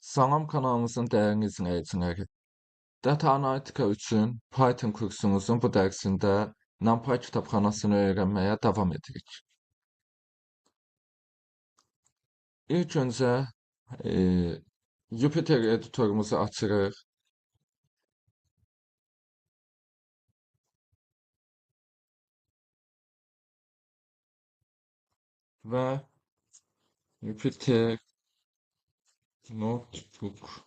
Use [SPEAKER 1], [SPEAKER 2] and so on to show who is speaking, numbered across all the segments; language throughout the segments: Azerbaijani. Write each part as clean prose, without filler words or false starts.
[SPEAKER 1] Salam kanalımızın değerli izleyicileri. Data analitika üçün Python kursumuzun bu dərsində NumPy kitabxanasını öyrənməyə davam edirik. İlk öncə e, Jupyter editorumuzu açırıq və Jupyter Notebook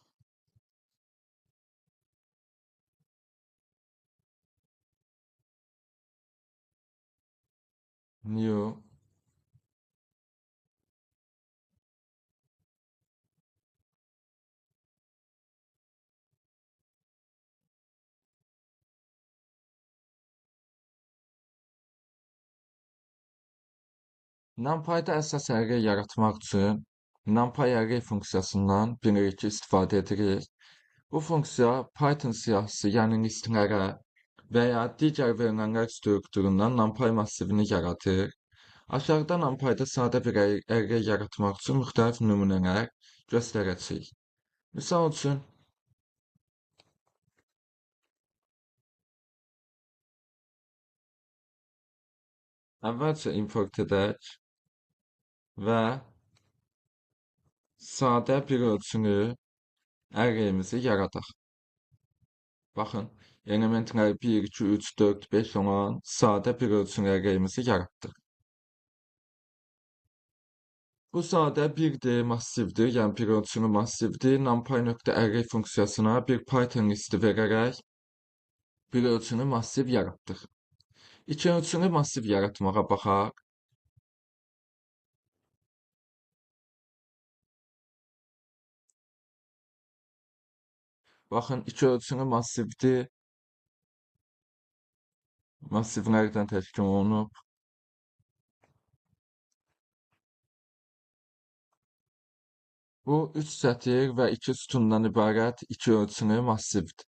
[SPEAKER 1] New NumPy'da əsas array yaratmaq üçün NumPy array funksiyasından bilirik ki, istifadə edirik. Bu funksiya Python siyahısı, yəni listlərə və ya digər verilənlər strukturundan NumPy massivini yaradır. Aşağıda NumPy'da sadə bir array yaratmaq üçün müxtəlif nümunələr göstərəcəyik. Misal üçün, əvvəlcə import edək və sadə bir ölçülü arrayimizi yaradaq. Baxın, elementlər 1, 2, 3, 4, 5 olan sadə bir ölçülü arrayimizi yaratdıq. Bu sadə 1D massivdir, yəni bir ölçülü massivdir. NumPy.array funksiyasına bir Python listi verərək bir ölçülü massiv yaratdıq. İki ölçülü massiv yaratmağa baxaq. Baxın, iki ölçülü massivdir. Massivlərdən təşkil olunub. Bu 3 sətir və 2 sütundan ibarət iki ölçülü massivdir.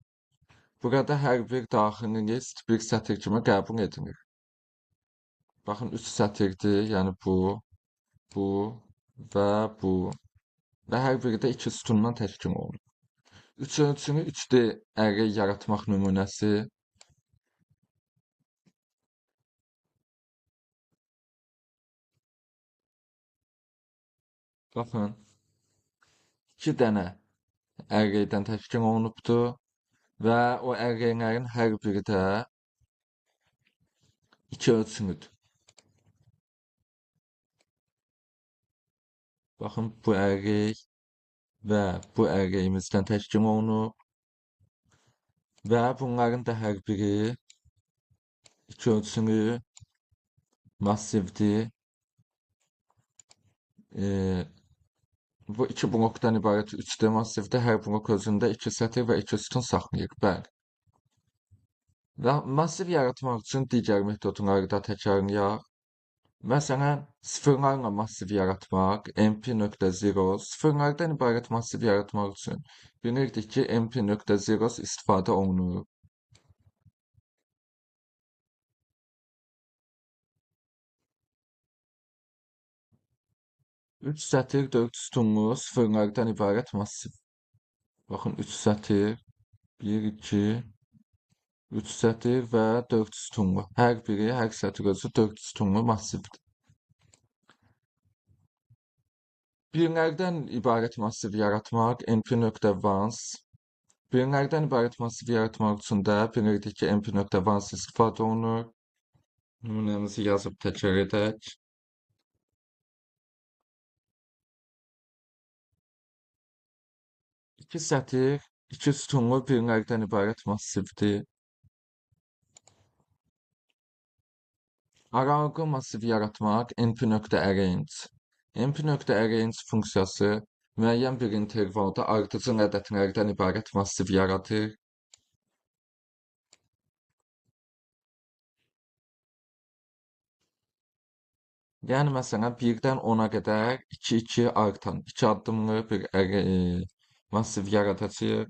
[SPEAKER 1] Burada hər bir daxili list bir sətir kimi qəbul edilir. Baxın, 3 sətirdir, yəni bu və bu. Və hər biri də 2 sütundan təşkil olunur. Üç ölçülü 3D array yaratmaq nümunəsi. Baxın, 2 dənə arraydən təşkil olunubdur və o arraylərin hər biri də 2 ölçülüdür. Baxın, bu array və bu arrayimizdən təşkil olunub və bunların da hər biri 2 ölçülü massivdir. Bu iki blokdan ibarət 3D massivdə hər blok özündə 2 sətir və 2 sütun saxlayır. Bəli. Və massiv yaratmaq üçün digər metodları da təkrarlayaq. Məsələn, sıfırlarla massiv yaratmaq, mp.zero, sıfırlardan ibarət massiv yaratmaq üçün bilirdik ki, mp.zero istifadə olunur. 3 sətir 4 sütunlu sıfırlardan ibarət massiv. Baxın, 3 sətir, 1, 2, 3 sətir və 4 sütunlu. Hər biri, hər sətir özü 4 sütunlu massivdir. Birlərdən ibarət massiv yaratmaq, mp.once. Birlərdən ibarət massiv yaratmaq üçün də bilirdik ki, mp.once istifadə olunur. Nümunəmizi yazıb təkrar edək. İki sətir, 2 sütunlu birlərdən ibarət massivdir. Aralıqlı massiv yaratmaq mp.arrange. mp.arrange funksiyası müəyyən bir intervalda ardıcıl ədədlərdən ibarət massiv yaradır. Yəni, məsələn, 1-dən 10-a qədər 2-2 artan, 2 addımlı bir massiv yaradacağıq.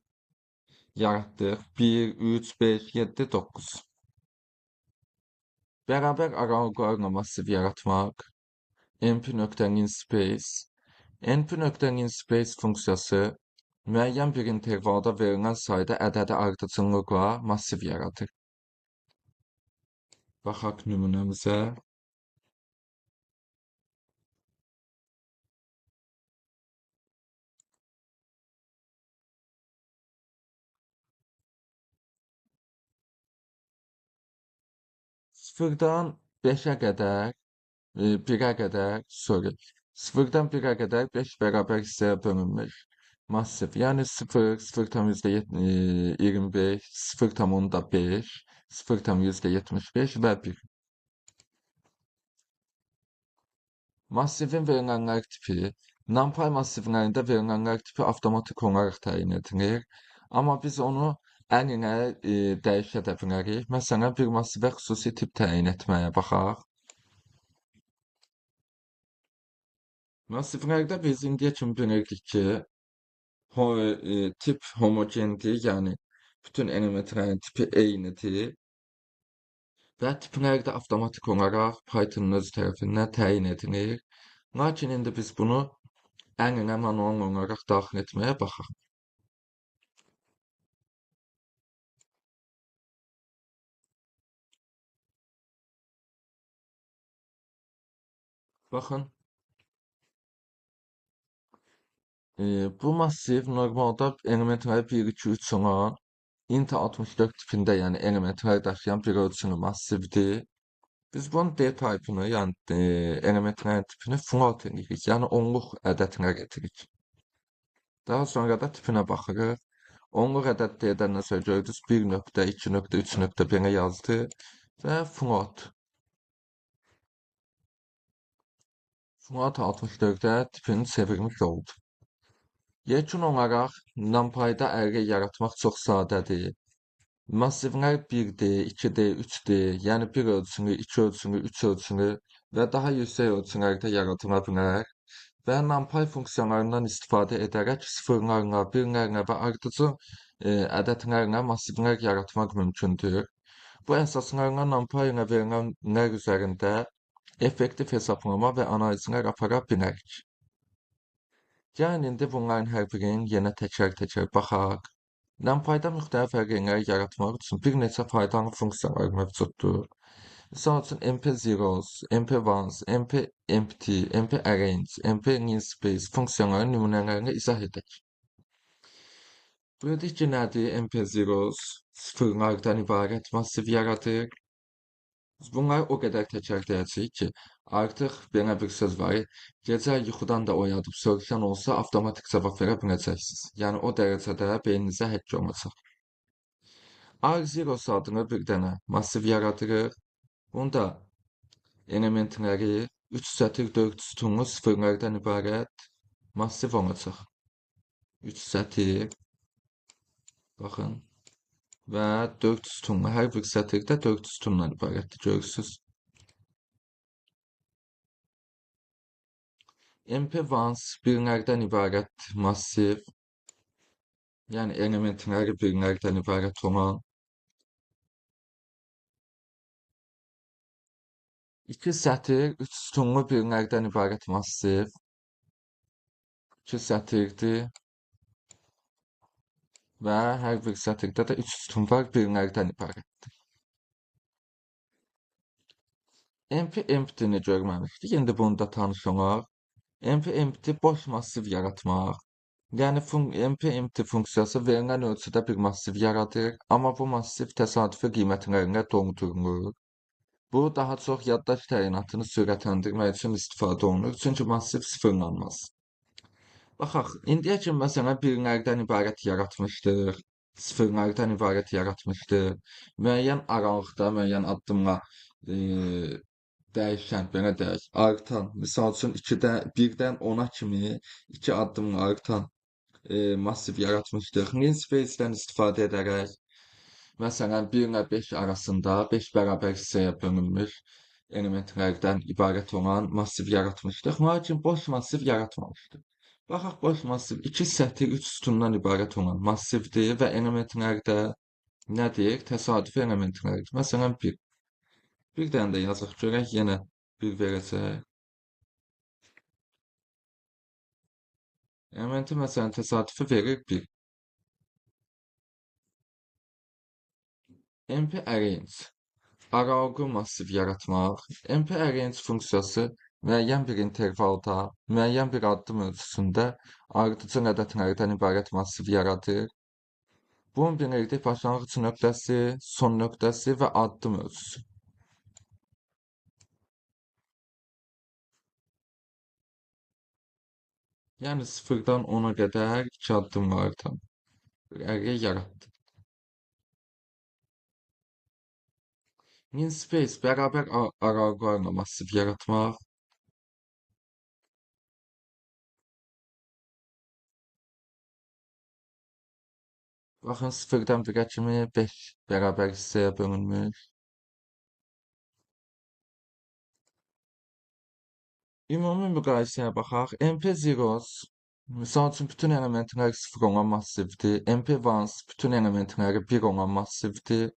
[SPEAKER 1] Yaratdıq. 1, 3, 5, 7, 9. Bərabər aralıqlarla massiv yaratmaq. mp.linspace. np.linspace funksiyası Müəyyən bir intervalda verilən sayda ədədi ardıcıllıqla massiv yaradır. Baxaq nümunəmizə. Sıfırdan 5'ə qədər, 1'ə qədər, sorry. Sıfırdan 1'ə qədər 5 bərabər hissəyə bölünmüş massiv. Yəni 0, 0,25, 0,5, 0,75 və 1. Massivin verilənlər tipi, NumPy massivlərində verilənlər tipi avtomatik olaraq təyin edilir. Amma biz onu əlinə dəyişə də bilərik. Məsələn, bir massivə xüsusi tip təyin etməyə baxaq. Massivlərdə biz indiyə kimi bilirdik ki, tip homogendir, yəni bütün elementlərin tipi eynidir və tiplər də avtomatik olaraq Pythonun öz tərəfindən təyin edilir. Lakin indi biz bunu əlinə manual olaraq daxil etməyə baxaq. Baxın, bu massiv normalda elementləri 1, 2, 3 olan int 64 tipində, yəni elementlər daşıyan bir ölçülü massivdir. Biz bunun D taypını, yəni elementlərin tipini float edirik, yəni onluq ədədinə getirik. Daha sonra da tipinə baxırıq. Onluq ədəd D-dən sonra gördünüz 1.2.3. belə yazdı və float. Float 64'ə tipini çevirmiş oldu. Yekun olaraq NumPy'da array yaratmaq çox sadədir. Massivlər 1D, 2D, 3D, yəni 1 ölçülü, 2 ölçülü, 3 ölçülü və daha yüksək ölçülərdə yaradıla bilər və NumPy funksiyalarından istifadə edərək sıfırlarla, birlərlə və ardıcıl ədədlərlə massivlər yaratmaq mümkündür. Bu əsaslarla NumPy ilə verilənlər üzərində effektiv hesablama və analizlər apara bilərik. Gəlin indi bunların hər birinin yenə təkrar-təkrar baxaq. NumPy'da müxtəlif əqrənləri yaratmaq üçün bir neçə faydalı funksiyalar mövcuddur. Misal üçün MP-zeros, MP-ones, MP-empty, MP-arrange, MP-linspace funksiyaların nümunələrini izah edək. Bildik ki, nədir? MP-zeros sıfırlardan ibarət massiv yaradır. Bunları o qədər təkrarlayacağıq ki, artıq belə bir söz var. Gecə yuxudan da oyadıb soruşan olsa avtomatik cavab verə biləcəksiniz. Yəni o dərəcədə beyninizə həkk olacaq. R0 adını bir dənə massiv yaradırıq. Bunda elementləri 3-4 sütunlu sıfırlardan ibarət massiv olacaq. 3 baxın və 4 sütunlu, hər bir sətirdə 4 sütundan ibarətdir, görürsünüz. MP-ones birlərdən ibarət massiv, yəni elementləri birlərdən ibarət olan 2 sətir, 3 sütunlu birlərdən ibarət massiv, 2 sətirdir və hər bir sətirdə də 3 sütun var, birlərdən ibarətdir. MP-empty-ni görməmişdik, indi bunu da tanış olaq. MP-empty boş massiv yaratmaq. Yəni MP-empty funksiyası verilən ölçüdə bir massiv yaradır, amma bu massiv təsadüfi qiymətlərlə doldurulur. Bu daha çox yaddaş təyinatını sürətləndirmək üçün istifadə olunur, çünki massiv sıfırlanmaz. Baxaq, indiyə kimi məsələn birlərdən ibarət yaratmışdıq, sıfırlardan ibarət yaratmışdıq. Müəyyən aralıqda, müəyyən addımla dəyişən, belə deyək, artan, misal üçün 1-dən 10-a kimi 2 addımla artan massiv yaratmışdıq. Linspace-dən istifadə edərək, məsələn 1 ilə 5 arasında 5 bərabər hissəyə bölünmüş elementlərdən ibarət olan massiv yaratmışdıq. Lakin boş massiv yaratmamışdıq. Baxaq, boş massiv 2 sətir 3 sütundan ibarət olan massivdir və elementlərdə nədir? Təsadüfi elementlərdir. Məsələn 1. Bir dənə də yazıq görək, yenə 1 verəcək. Elementi mesela tesadüfi verir bir. MP-arrange. Aralgı massiv yaratmaq. MP-arrange funksiyası müəyyən bir intervalda, müəyyən bir addım ölçüsündə ardıcıl ədədlərdən ibarət massiv yaradır. Bunun bilirdik başlanğıc nöqtəsi, son nöqtəsi və addım ölçüsü. Yəni 0-dan 10-a qədər 2 addımlardan bir array yaratdı. Min space bərabər aralgılarla massiv yaratmaq. Baxın 0-dan 1-ə kimi 5 bərabər hissəyə bölünmüş. Ümumi müqayisəyə baxaq. MP-zeros misal üçün bütün elementlər 0 olan massivdir. MP-ones bütün elementləri 1 olan massivdir.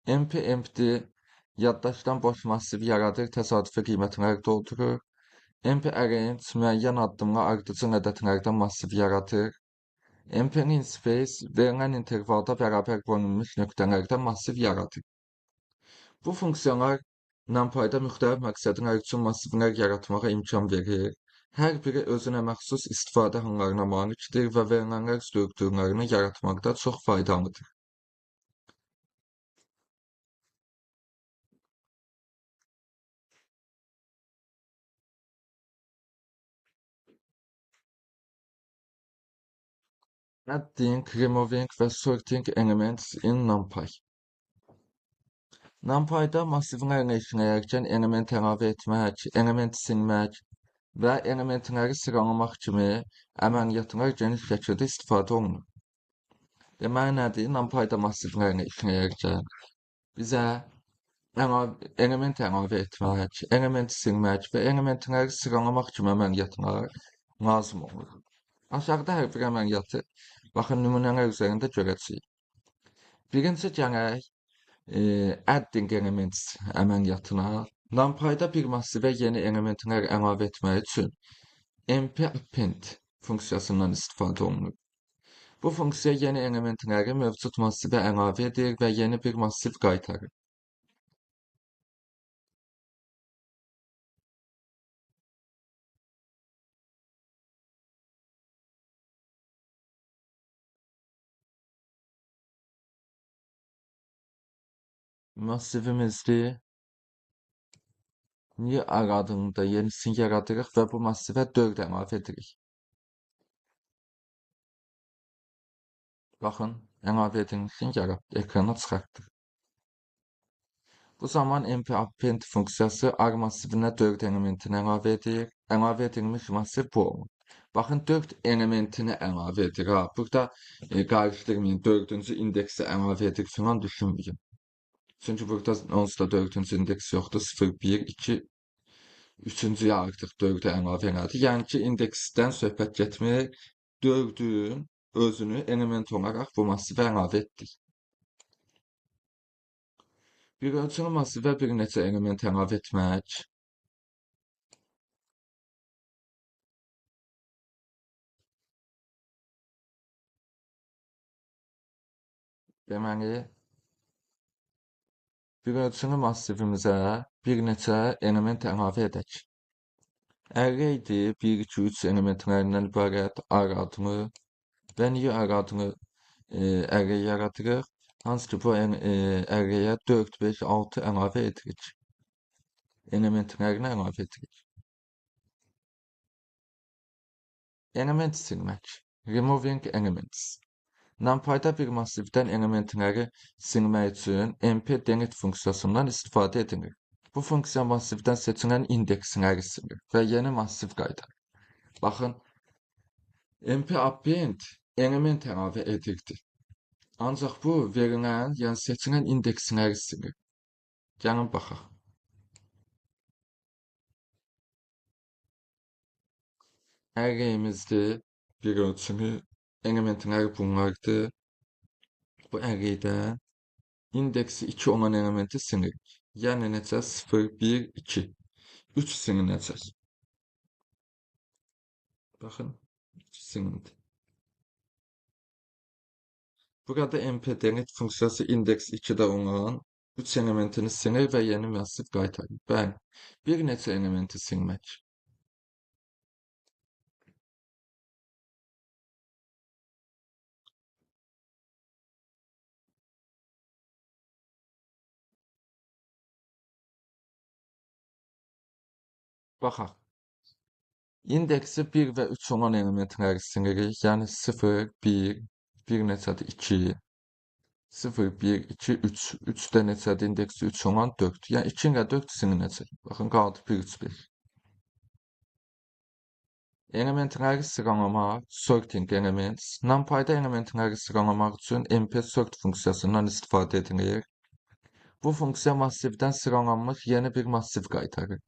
[SPEAKER 1] MP-empty yaddaşdan boş massiv yaradır, təsadüfi qiymətlər doldurur. MP-arrange müəyyən addımla ardıcıl ədədlərdən massiv yaradır. MP-linspace verilən intervalda bərabər bölünmüş nöqtələrdən massiv yaradır. Bu funksiyalar NumPy'da müxtəlif məqsədlər üçün massivlər yaratmağa imkan verir. Hər biri özünə məxsus istifadə hallarına malikdir və verilənlər strukturlarını yaratmaqda çox faydalıdır. Adding, removing və sorting elements in NumPy. NumPy'da massivlərlə işləyərkən element əlavə etmək, element silmək və elementləri sıralamaq kimi əməliyyatlar geniş şəkildə istifadə olunur. Deməli nədir? NumPy'da massivlərlə işləyərkən bizə element əlavə etmək, element silmək və elementləri sıralamaq kimi əməliyyatlar lazım olur. Aşağıda hər bir əməliyyatı baxın nümunələr üzərində görəcəyik. Birinci gələk adding elements əməliyyatına. NumPy'da bir massivə yeni elementlər əlavə etmək üçün mp-append funksiyasından istifadə olunur. Bu funksiya yeni elementləri mövcud massivə əlavə edir və yeni bir massiv qaytarır. Massivimizdir. Niye aradığında yenisini yaradırıq və bu massivə 4 əlavə edirik. Baxın, əlavə edilmişini yaratdı, ekrana çıxartdı. Bu zaman mp-append funksiyası R massivinə 4 elementini əlavə edir. Əlavə edilmiş massiv bu olur. Baxın, 4 elementini əlavə edir. Burada qarışdırmayın, 4-cü indeksi əlavə edir filan düşünməyin. Çünki burada onsuz da 4-cü indeks yoxdur. 0, 1, 2, 3-cüyə artıq 4-ə əlavə elədi. Yəni ki, indeksdən söhbət getmir. 4-ün özünü element olaraq bu massivə əlavə etdik. Bir ölçülü massivə bir neçə element əlavə etmək. Deməli, bir ölçülü massivimizə bir neçə element əlavə edək. Arraydir 1, 2, 3 elementlərindən ibarət R adlı və niyə R adlı array yaradırıq? Hansı ki, bu arraya 4, 5, 6 əlavə edirik. Elementlərini əlavə edirik. Element silmək. Removing elements. NumPy'da bir massivdən elementləri silmək üçün mp-delete funksiyasından istifadə edilir. Bu funksiya massivdən seçilən indeksləri silir və yeni massiv qaytarır. Baxın, mp-append element əlavə edirdi. Ancaq bu verilən, yəni seçilən indeksləri silir. Gəlin baxaq. Array'imizdir. Bir ölçülü elementlər bunlardır. Bu array'də indeksi 2 olan elementi silirik. Yəni necə? 0, 1, 2. 3 silinəcək. Baxın. Şimdi. Burada MPD'nin funksiyası indeks 2'də olan 3 elementini sinir və yeni massiv qaytarır. Bəli, bir neçə elementi silmək. Baxaq. İndeksi 1 və 3 olan elementləri silirik. Yəni 0, 1, bir neçədir 2, 0, 1, 2, 3. 3 də neçədir? İndeksi 3 olan 4. Yəni 2 ilə 4 silinəcək. Baxın, qaldı 1, 3, 5. Elementləri sıralamaq, sorting elements. NumPy'da elementləri sıralamaq üçün mp-sort funksiyasından istifadə edilir. Bu funksiya massivdən sıralanmış yeni bir massiv qaytarır.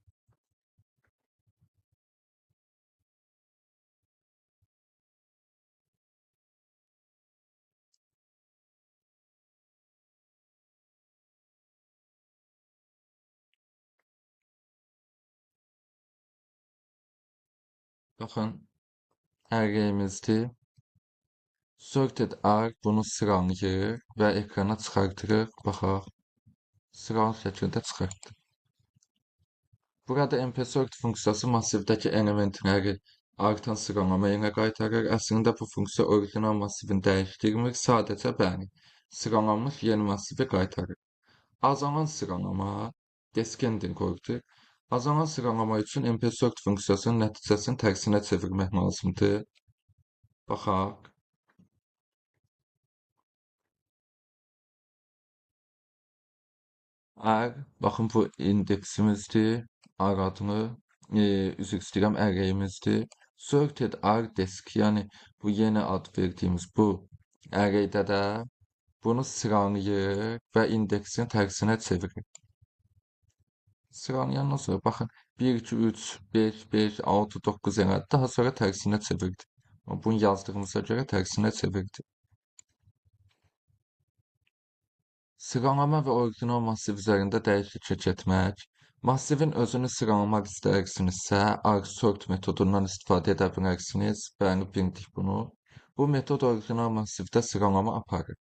[SPEAKER 1] Baxın, array'imizdir. Sorted arg bunu sıralayır və ekrana çıxartırıq. Baxaq, sıralı şəkildə çıxartdı. Burada mp-sort funksiyası massivdəki elementləri artan sıralama ilə qaytarır. Əslində bu funksiya orijinal massivini dəyişdirmir, sadəcə bəli, sıralanmış yeni massivi qaytarır. Azalan sıralama, descending order. Azalan sıralama üçün mp-sort funksiyasının nəticəsini tərsinə çevirmək lazımdır. Baxaq. Baxın bu indeksimizdir. R adını, üzr istəyirəm, array'imizdir. Sorted R disk, yəni bu yeni ad verdiyimiz bu array'də də bunu sıralayır və indeksin tərsinə çevirir. Sıralayandan sonra baxın 1, 2, 3, 5, 5, 6, 9 elədi. Daha sonra tərsinə çevirdi. Bunu yazdığımıza görə tərsinə çevirdi. Sıralama və orijinal massiv üzərində dəyişiklik etmək. Massivin özünü sıralamaq istəyirsinizsə, argsort metodundan istifadə edə bilərsiniz. Bəli, bildik bunu. Bu metod orijinal massivdə sıralama aparır.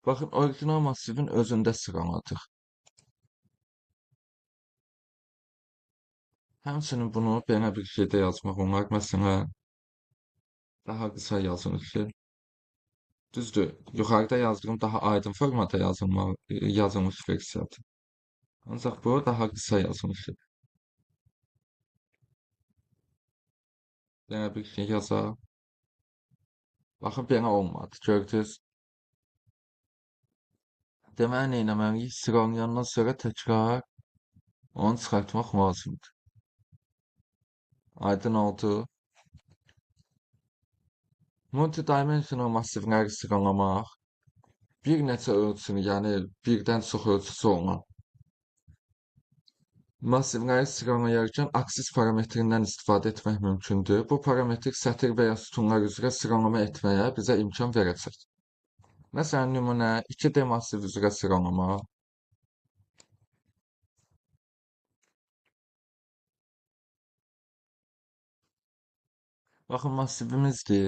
[SPEAKER 1] Baxın, orijinal massivin özündə sıraladır. Həmçinin bunu belə bir şeydə yazmaq olar. Məsələn, daha qısa yazılır. Düzdür, yuxarıda yazdığım daha aydın formada yazılmış versiyadır. Ancaq bu daha qısa yazılmışdır. Belə bir şey yazaq. Baxın, belə olmadı. Gördünüz. Deməli, nə etməliyik? Sıralayandan sonra təkrar onu çıxartmaq lazımdır. Aydın oldu. Multidimensional massivləri sıralamaq bir neçə ölçülü, yəni birdən çox ölçüsü olan massivləri sıralayarkən aksis parametrindən istifadə etmək mümkündür. Bu parametrik sətir və ya sütunlar üzrə sıralama etməyə bizə imkan verəcək. Məsələn, nümunə 2D massiv üzrə sıralama. Baxın, massivimizdir.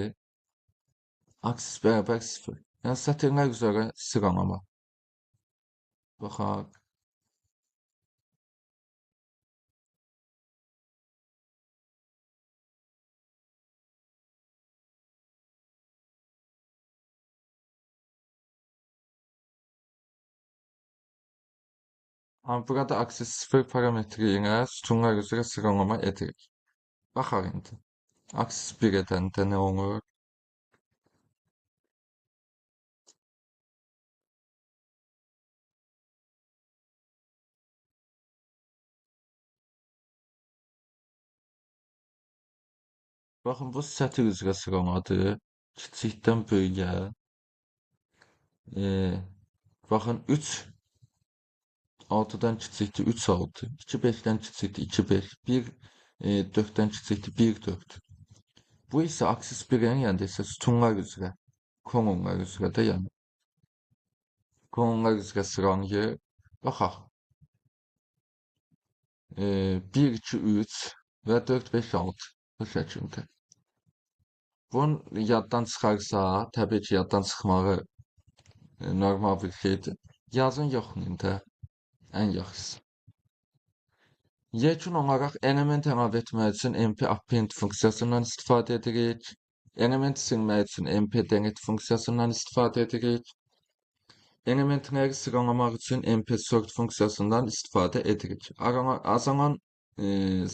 [SPEAKER 1] Aksis bərabər 0. Yəni sətirlər üzrə sıralama. Baxaq. Burada aksis 0 parametri ilə sütunlar üzrə sıralama edirik. Baxaq indi. Aksis 1 edəndə nə olur? Baxın, bu sətir üzrə sıralamadır. Kiçikdən böyüyə. Baxın, 3 6-dan kiçikdir, 3 6. 2 5-dən kiçikdir, 2 5. 1 4-dən kiçikdir, 1 4. Bu isə aksis 1-in, yəni isə sütunlar üzrə, kolonlar üzrə də yəni. Konular üzrə sıralayır. Baxaq. 1, 2, 3 və 4, 5, 6 bu şəkildə. Bunu yaddan çıxarsa, təbii ki, yaddan çıxmağı normal bir şeydir. Yazın yoxlayın ən yaxşısı. Yekun olaraq element əlavə etmək üçün MP append funksiyasından istifadə edirik. Element silmək üçün MP delete funksiyasından istifadə edirik. Elementləri sıralamaq üçün MP sort funksiyasından istifadə edirik. Azalan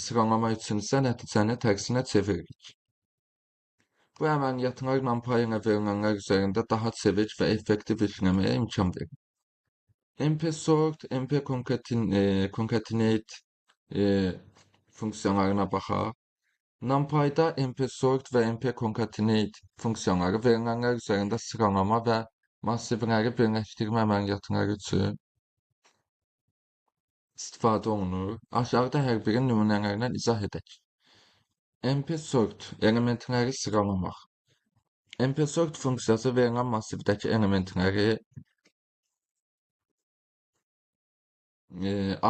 [SPEAKER 1] sıralama üçün isə nəticəni tərsinə çeviririk. Bu əməliyyatlar NumPy ilə verilənlər üzərində daha çevik və effektiv işləməyə imkan verir. MP sort, MP concatenate funksiyalarına baxaq. NumPy'da MP sort və MP concatenate funksiyaları verilənlər üzərində sıralama və massivləri birləşdirmə əməliyyatları üçün istifadə olunur. Aşağıda hər birinin nümunələrlə izah edək. MP sort elementləri sıralamaq. MP sort funksiyası verilən massivdəki elementləri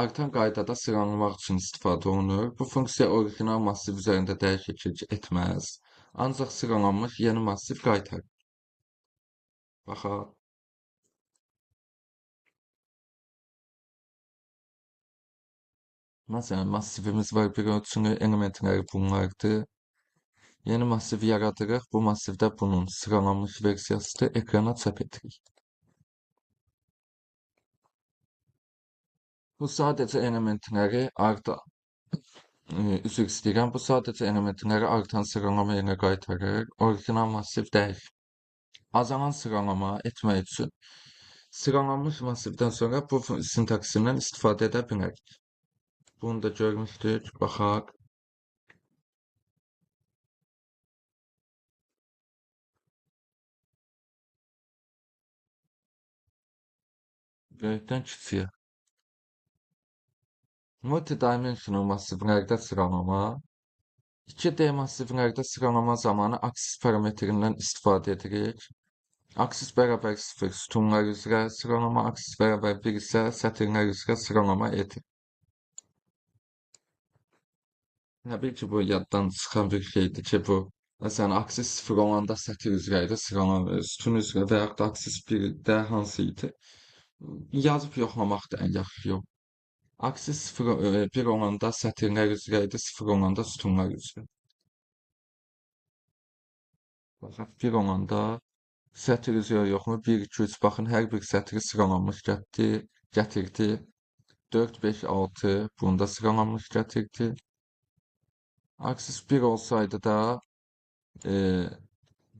[SPEAKER 1] artan qaydada sıralamaq üçün istifadə olunur. Bu funksiya orijinal massiv üzərində dəyişiklik etməz. Ancaq sıralanmış yeni massiv qaytarır. Baxaq. Məsələn, massivimiz var, bir ölçülü elementləri bunlardır. Yeni massiv yaradırıq. Bu massivdə bunun sıralanmış versiyasıdır. Ekrana çap edirik. Bu sadəcə elementləri üzr istəyirəm. Bu sadəcə elementləri artan sıralama ilə qaytarır. Orijinal massiv deyil. Azalan sıralama etmək üçün sıralanmış massivdən sonra bu sintaksindən istifadə edə bilərik. Bunu da görmüşdük. Baxaq. Böyükdən kiçiyə. Multidimensional massivlərdə sıralama. 2D massivlərdə sıralama zamanı aksis parametrindən istifadə edirik. Aksis bərabər 0 sütunlar üzrə sıralama, aksis bərabər 1 isə sətirlər üzrə sıralama edir. Təbii ki, bu yaddan çıxan bir şeydir ki, bu məsələn, aksis 0 olanda sətir üzrə idi, sıralama, sütun üzrə və yaxud da aksis 1-də hansı idi? Yazıb yoxlamaq da ən yaxşı yol. Aksis 1 olanda sətirlər üzrə idi, 0 olanda sütunlar üzrə. Baxaq, 1 olanda sətir üzrə yoxmu? 1, 2, 3, baxın, hər bir sətri sıralanmış gətirdi. 4, 5, 6 bunu da sıralanmış gətirdi. Aksis 1 olsaydı da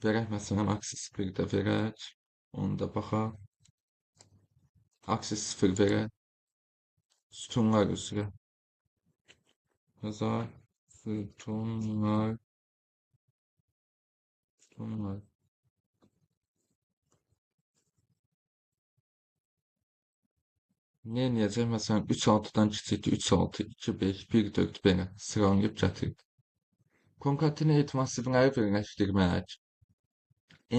[SPEAKER 1] verək məsələn, aksis 1 də verək. Onu da baxaq. Aksis 0 verək. Sütunlar üzrə. Yazar. Sütunlar. Ne eləyəcək? Məsələn, 3, 6-dan kiçikdir. 3, 6, 2, 5, 1, 4 belə sıralayıb gətirdik. Concatenate massivləri birləşdirmək.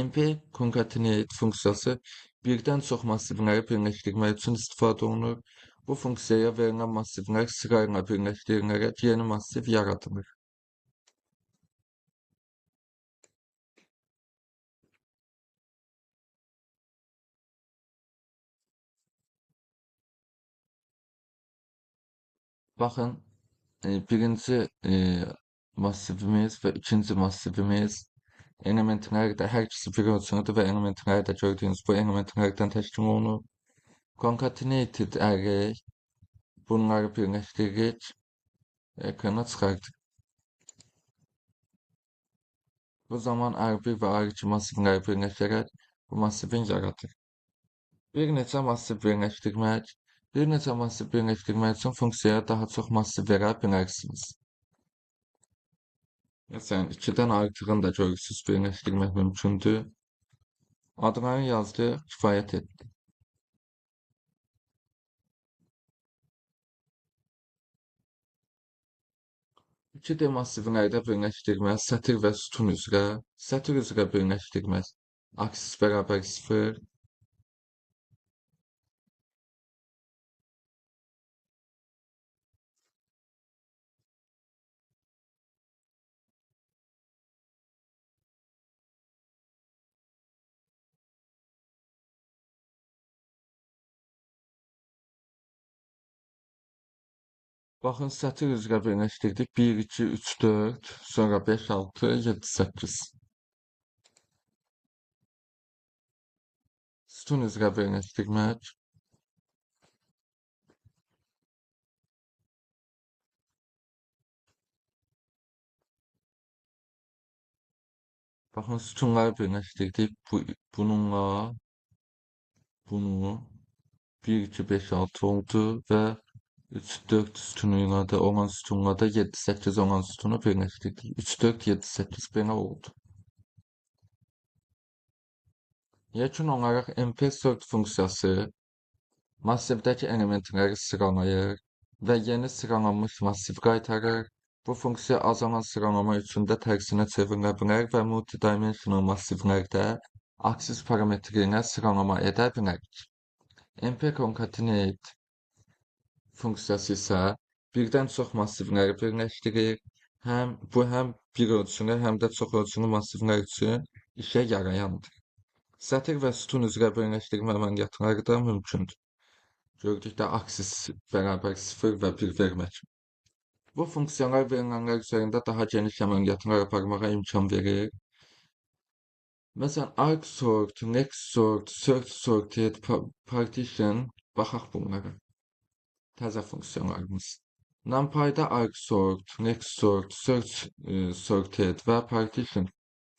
[SPEAKER 1] MP concatenate funksiyası birdən çox massivləri birləşdirmək üçün istifadə olunur. Bu funksiyaya verilən massivlər sırayla birləşdirilərək yeni massiv yaradılır. Baxın, birinci massivimiz və ikinci massivimiz elementləri də hər ikisi bir ölçünüdür və elementləri də gördüyünüz bu elementlərdən təşkil olunur. Concatenated array bunları birləşdiririk, ekrana çıxartdık. Bu zaman R1 və R2 massivləri birləşərək bu massivin yaradır. Bir neçə massiv birləşdirmək. Bir neçə massiv birləşdirmək üçün funksiyaya daha çox massiv verə bilərsiniz. Məsələn, 2-dən artığını da görürsünüz, birləşdirmək mümkündür. Adlarını yazdı, kifayət etdi. 2D massivlərdə birləşdirmə, sətir və sütun üzrə, sətir üzrə birləşdirmə, aksis bərabər 0, Baxın, sətir üzrə birləşdirdik. 1, 2, 3, 4, sonra 5, 6, 7, 8. Sütun üzrə birləşdirmək. Baxın, sütunları birləşdirdik. Bununla bunu 1, 2, 5, 6 oldu və 3, 4 sütunuyla da olan sütunla da 7, 8 olan sütunu birləşdirdik. 3, 4, 7, 8 belə oldu. Yekun olaraq MP4 funksiyası massivdəki elementləri sıralayır və yeni sıralanmış massiv qaytarır. Bu funksiya azalan sıralama üçün də tərsinə çevrilə bilər və multidimensional massivlərdə aksis parametri ilə sıralama edə bilərik. MP concatenate funksiyası isə birdən çox massivləri birləşdirir. Həm bir ölçülü, həm də çox ölçülü massivlər üçün işə yarayandır. Sətir və sütun üzrə birləşdirmə əməliyyatları da mümkündür. Gördükdə aksis bərabər 0 və 1 vermək. Bu funksiyalar verilənlər üzərində daha geniş əməliyyatlar aparmağa imkan verir. Məsələn, arcsort, nextsort, search sorted, partition, baxaq bunlara. Təzə funksiyalarımız. NumPy'da arcsort, nextsort, search sorted və partition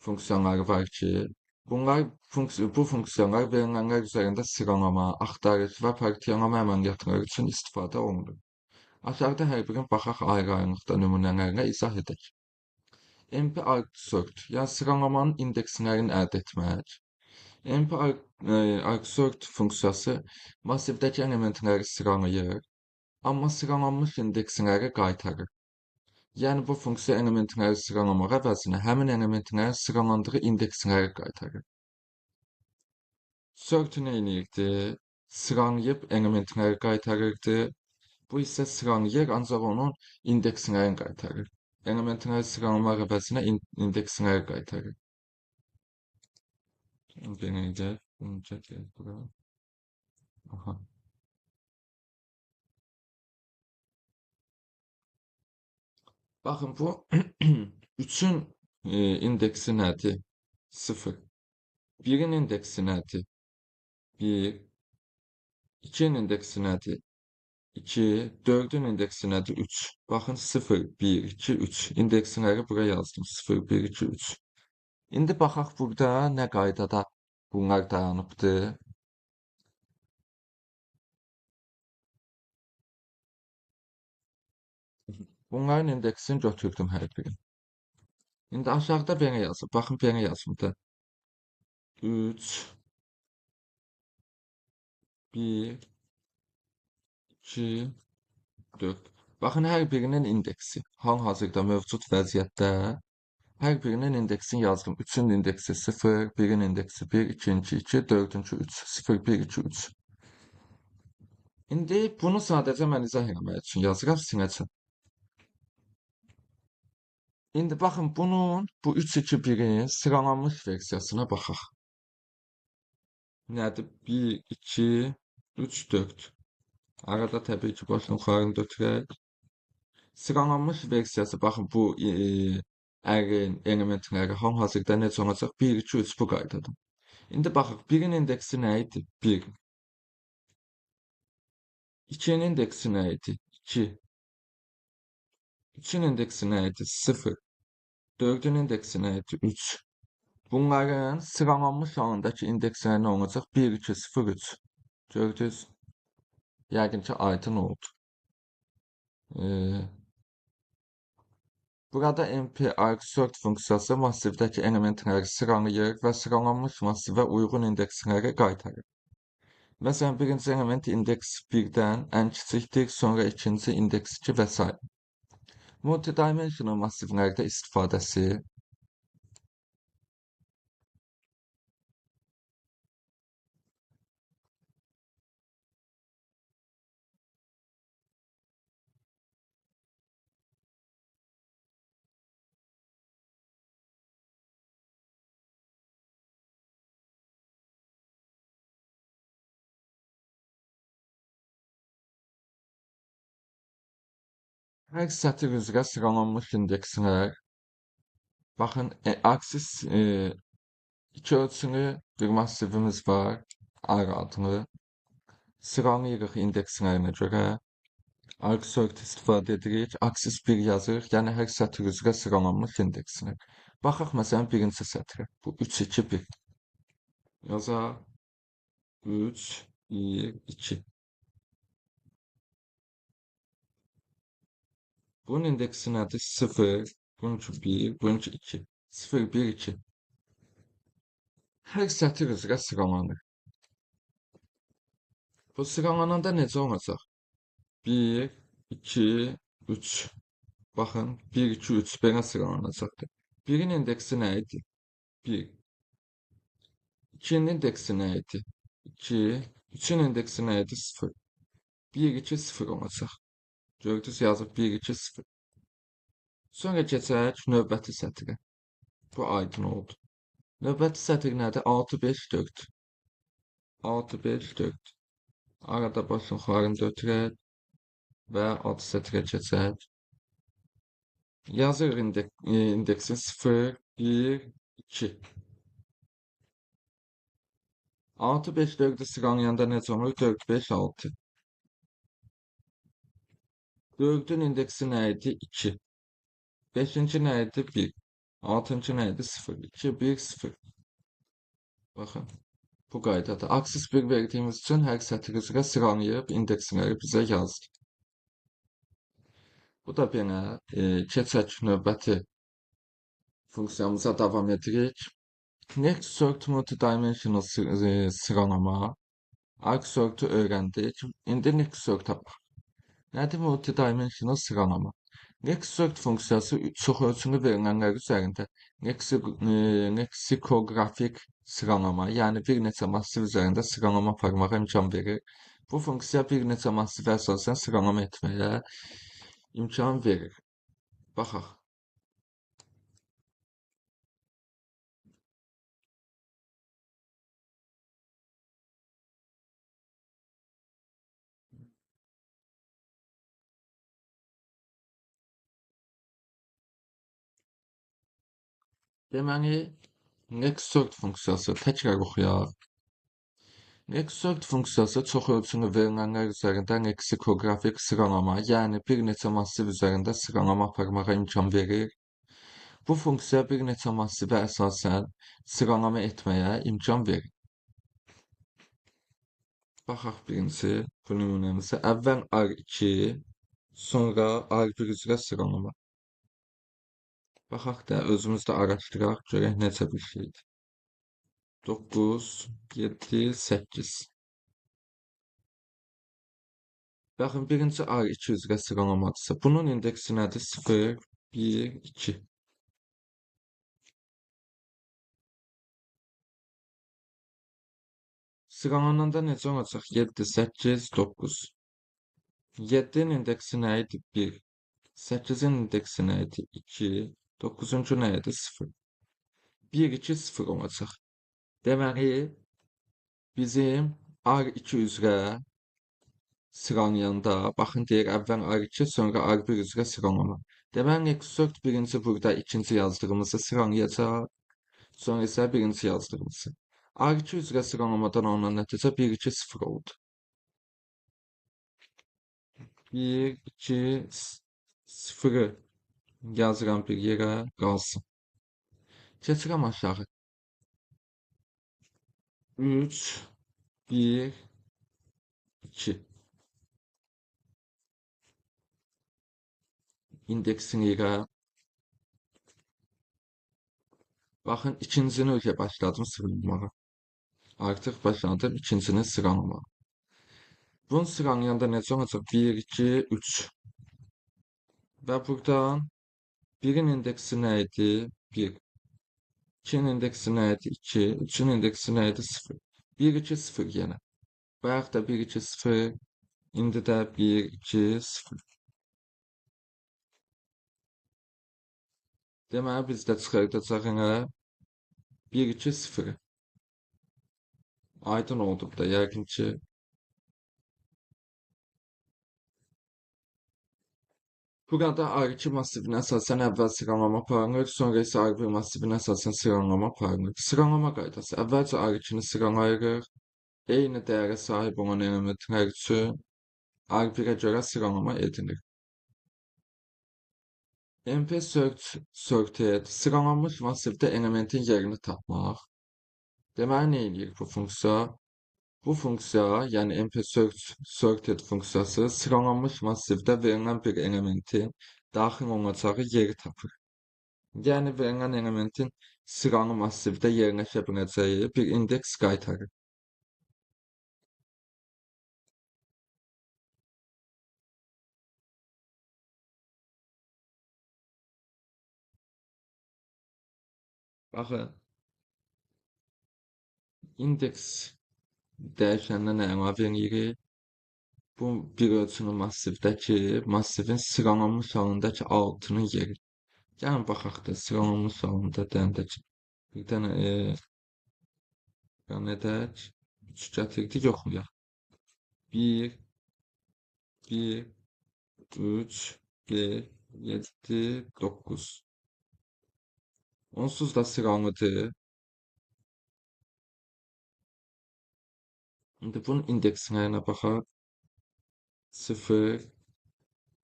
[SPEAKER 1] funksiyaları var ki, bu funksiyalar verilənlər üzərində sıralama, axtarış və partiyalama əməliyyatları üçün istifadə olunur. Aşağıda hər birini baxaq ayrı-ayrılıqda nümunələrlə izah edək. MP arcsort, yəni sıralamanın indekslərini əldə etmək. MP arcsort funksiyası massivdəki elementləri sıralayır, amma sıralanmış indeksləri qaytarır. Yəni bu funksiya elementləri sıralamağa əvəzinə həmin elementlərin sıralandığı indeksləri qaytarır. Sort nə edirdi? Sıralayıb elementləri qaytarırdı. Bu isə sıralayır, ancaq onun indekslərini qaytarır. Elementləri sıralamaq əvəzinə indeksləri qaytarır. Deneyəcək. Bunu çəkək bura. Aha. Baxın, bu 3-ün indeksi nədir? 0. 1-in indeksi nədir? 1. 2-in indeksi nədir? 2. 4-ün indeksi nədir? 3. Baxın, 0, 1, 2, 3. İndeksləri bura yazdım. 0, 1, 2, 3. İndi baxaq burada nə qaydada bunlar dayanıbdır. Bunların indeksini götürdüm hər birini. İndi aşağıda belə yazıb. Baxın, belə yazım da. 3, 1, 2, 4. Baxın, hər birinin indeksi. Hal-hazırda mövcud vəziyyətdə hər birinin indeksini yazdım. 3-ün indeksi 0, 1-in indeksi 1, 2-ci 2, 4-cü 3. 0, 1, 2, 3. İndi bunu sadəcə mən izah etmək üçün yazıram, siləcəm. İndi baxın, bunun bu 3, 2, 1-in sıralanmış versiyasına baxaq. Nədir? 1, 2, 3, 4. Arada təbii ki, başını yuxarını götürək. Sıralanmış versiyası, baxın, bu ərin elementləri hal-hazırda necə olacaq? 1, 2, 3 bu qaydada. İndi baxaq, 1-in indeksi nə idi? 1. 2-nin indeksi nə idi? 2. 3-ün indeksi nə idi? 0. 4-ün indeksi nə idi? 3. Bunların sıralanmış halındakı indeksləri nə olacaq? 1, 2, 0, 3. Gördünüz? Yəqin ki, aydın oldu. Burada MP arcsort funksiyası massivdəki elementləri sıralayır və sıralanmış massivə uyğun indeksləri qaytarır. Məsələn, birinci element indeks 1-dən ən kiçikdir, sonra ikinci indeks 2 və s. Multidimensional massivlərdə istifadəsi Her sətir üzrə sıralanmış indekslər, baxın, aksis iki ölçülü bir massivimiz var, R adlı. Sıralayırıq indekslərinə görə. Arc istifadə edirik. Aksis 1 yazırıq, yəni hər sətir üzrə sıralanmış indekslər. Baxaq məsələn birinci sətrə. Bu 3, 2, 1. Yazaq 3, 1, 2. Bunun indeksi nədir? 0, bununki 1, bununki 2. 0, 1, 2. Hər sətir üzrə sıralanır. Bu sıralananda necə olacaq? 1, 2, 3. Baxın, 1, 2, 3 belə sıralanacaqdır. 1-in indeksi nə idi? 1. 2-nin indeksi nə idi? 2. 3-ün indeksi nə idi? 0. 1, 2, 0 olacaq. Gördünüz, yazıb 1, 2, 0. Sonra keçək növbəti sətrə. Bu aydın oldu. Növbəti sətr nədir? 6, 5, 4. 6, 5, 4. Arada başın xarını götürək və alt sətrə keçək. Yazırıq indeksin 0, 1, 2. 6, 5, 4'ü sıralayanda necə olur? 4, 5, 6. 4'ün indeksi nə idi? 2. 5-ci nə idi? 1. 6-cı nə idi? 0. 2, 1, 0. Baxın, bu qaydada. Aksis 1 verdiyimiz üçün hər sətr üzrə sıralayıb indeksləri bizə yazdı. Bu da belə. Keçək növbəti funksiyamıza davam edirik. Next sort multidimensional sıralama. Arc sort'u öğrendik. İndi next sort'a bax. Nədir multidimensional sıralama? Next sort funksiyası çox ölçülü verilənlər üzərində leksikografik sıralama, yəni bir neçə massiv üzərində sıralama aparmağa imkan verir. Bu funksiya bir neçə massivə əsasən sıralama etməyə imkan verir. Baxaq. Deməli, next sort funksiyası təkrar oxuyaq. Next sort funksiyası çox ölçülü verilənlər üzərində leksikografik sıralama, yəni bir neçə massiv üzərində sıralama aparmağa imkan verir. Bu funksiya bir neçə massivə əsasən sıralama etməyə imkan verir. Baxaq birinci bu nümunəmizə. Əvvəl R2, sonra R1 üzrə sıralama. Baxaq da özümüz də araşdıraq, görək necə bir şeydir. 9, 7, 8. Baxın, birinci R2 üzrə sıralamadırsa, bunun indeksi nədir? 0, 1, 2. Sıralananda necə olacaq? 7, 8, 9. 7-nin indeksi nə idi? 1. 8-in indeksi nə idi? 2. 9-uncu nə idi? 0. 1, 2, 0 olacaq. Deməli, bizim R2 üzrə sıralayanda, baxın deyir, əvvəl R2, sonra R1 üzrə sıralama. Deməli, next birinci burada ikinci yazdığımızı sıralayacaq, sonra isə birinci yazdığımızı. R2 üzrə sıralamadan alınan nəticə 1, 2, 0 oldu. 1, 2, 0'ı yazıram bir yerə, qalsın. Keçirəm aşağı. 3, 1, 2. İndeksini yerə. Baxın, ikincini öyle başladım sıralamağa. Artıq başladım ikincini sıralamağa. Bunu sıralayanda necə olacaq? 1, 2, 3. Və buradan 1'in indeksi nə idi? 1. 2'nin indeksi nə idi? 2. 3'ün indeksi nə idi? 0. 1, 2, 0 yenə. Bayaq da 1, 2, 0. İndi də 1, 2, 0. Deməli, biz də çıxardacaq yenə 1, 2, 0. Aydın oldu da, yəqin ki. Burada R2 masifine əsasən əvvəl sıralama aparılır, sonra isə R1 masifinə əsasən sıralama aparılır. Sıralama qaydası. Əvvəlcə R2-ni sıralayırıq. Eyni dəyərə sahib olan elementlər üçün R1-ə görə sıralama edilir. MP sorted sıralanmış masifdə elementin yerini tapmaq. Deməli, nə eləyir bu funksiya? Bu funksiya, yəni MP sorted funksiyası sıralanmış masifdə verilən bir elementin daxil olacağı yeri tapır. Yəni verilən elementin sıralı masifdə yerləşə biləcəyi bir indeks qaytarır. Baxın, indeks dəyişəndən əlavə edirik. Bu bir ölçülü masifdəki masifin sıralanmış halındakı altının yeri. Gəlin baxaq da sıralanmış halında dəndəki bir dənə run edək. 3 gətirdik, yoxlayaq. 1, 1, 3, 5, 7, 9. Onsuz da sıralıdır. İndi bunun indekslərinə baxaq. 0,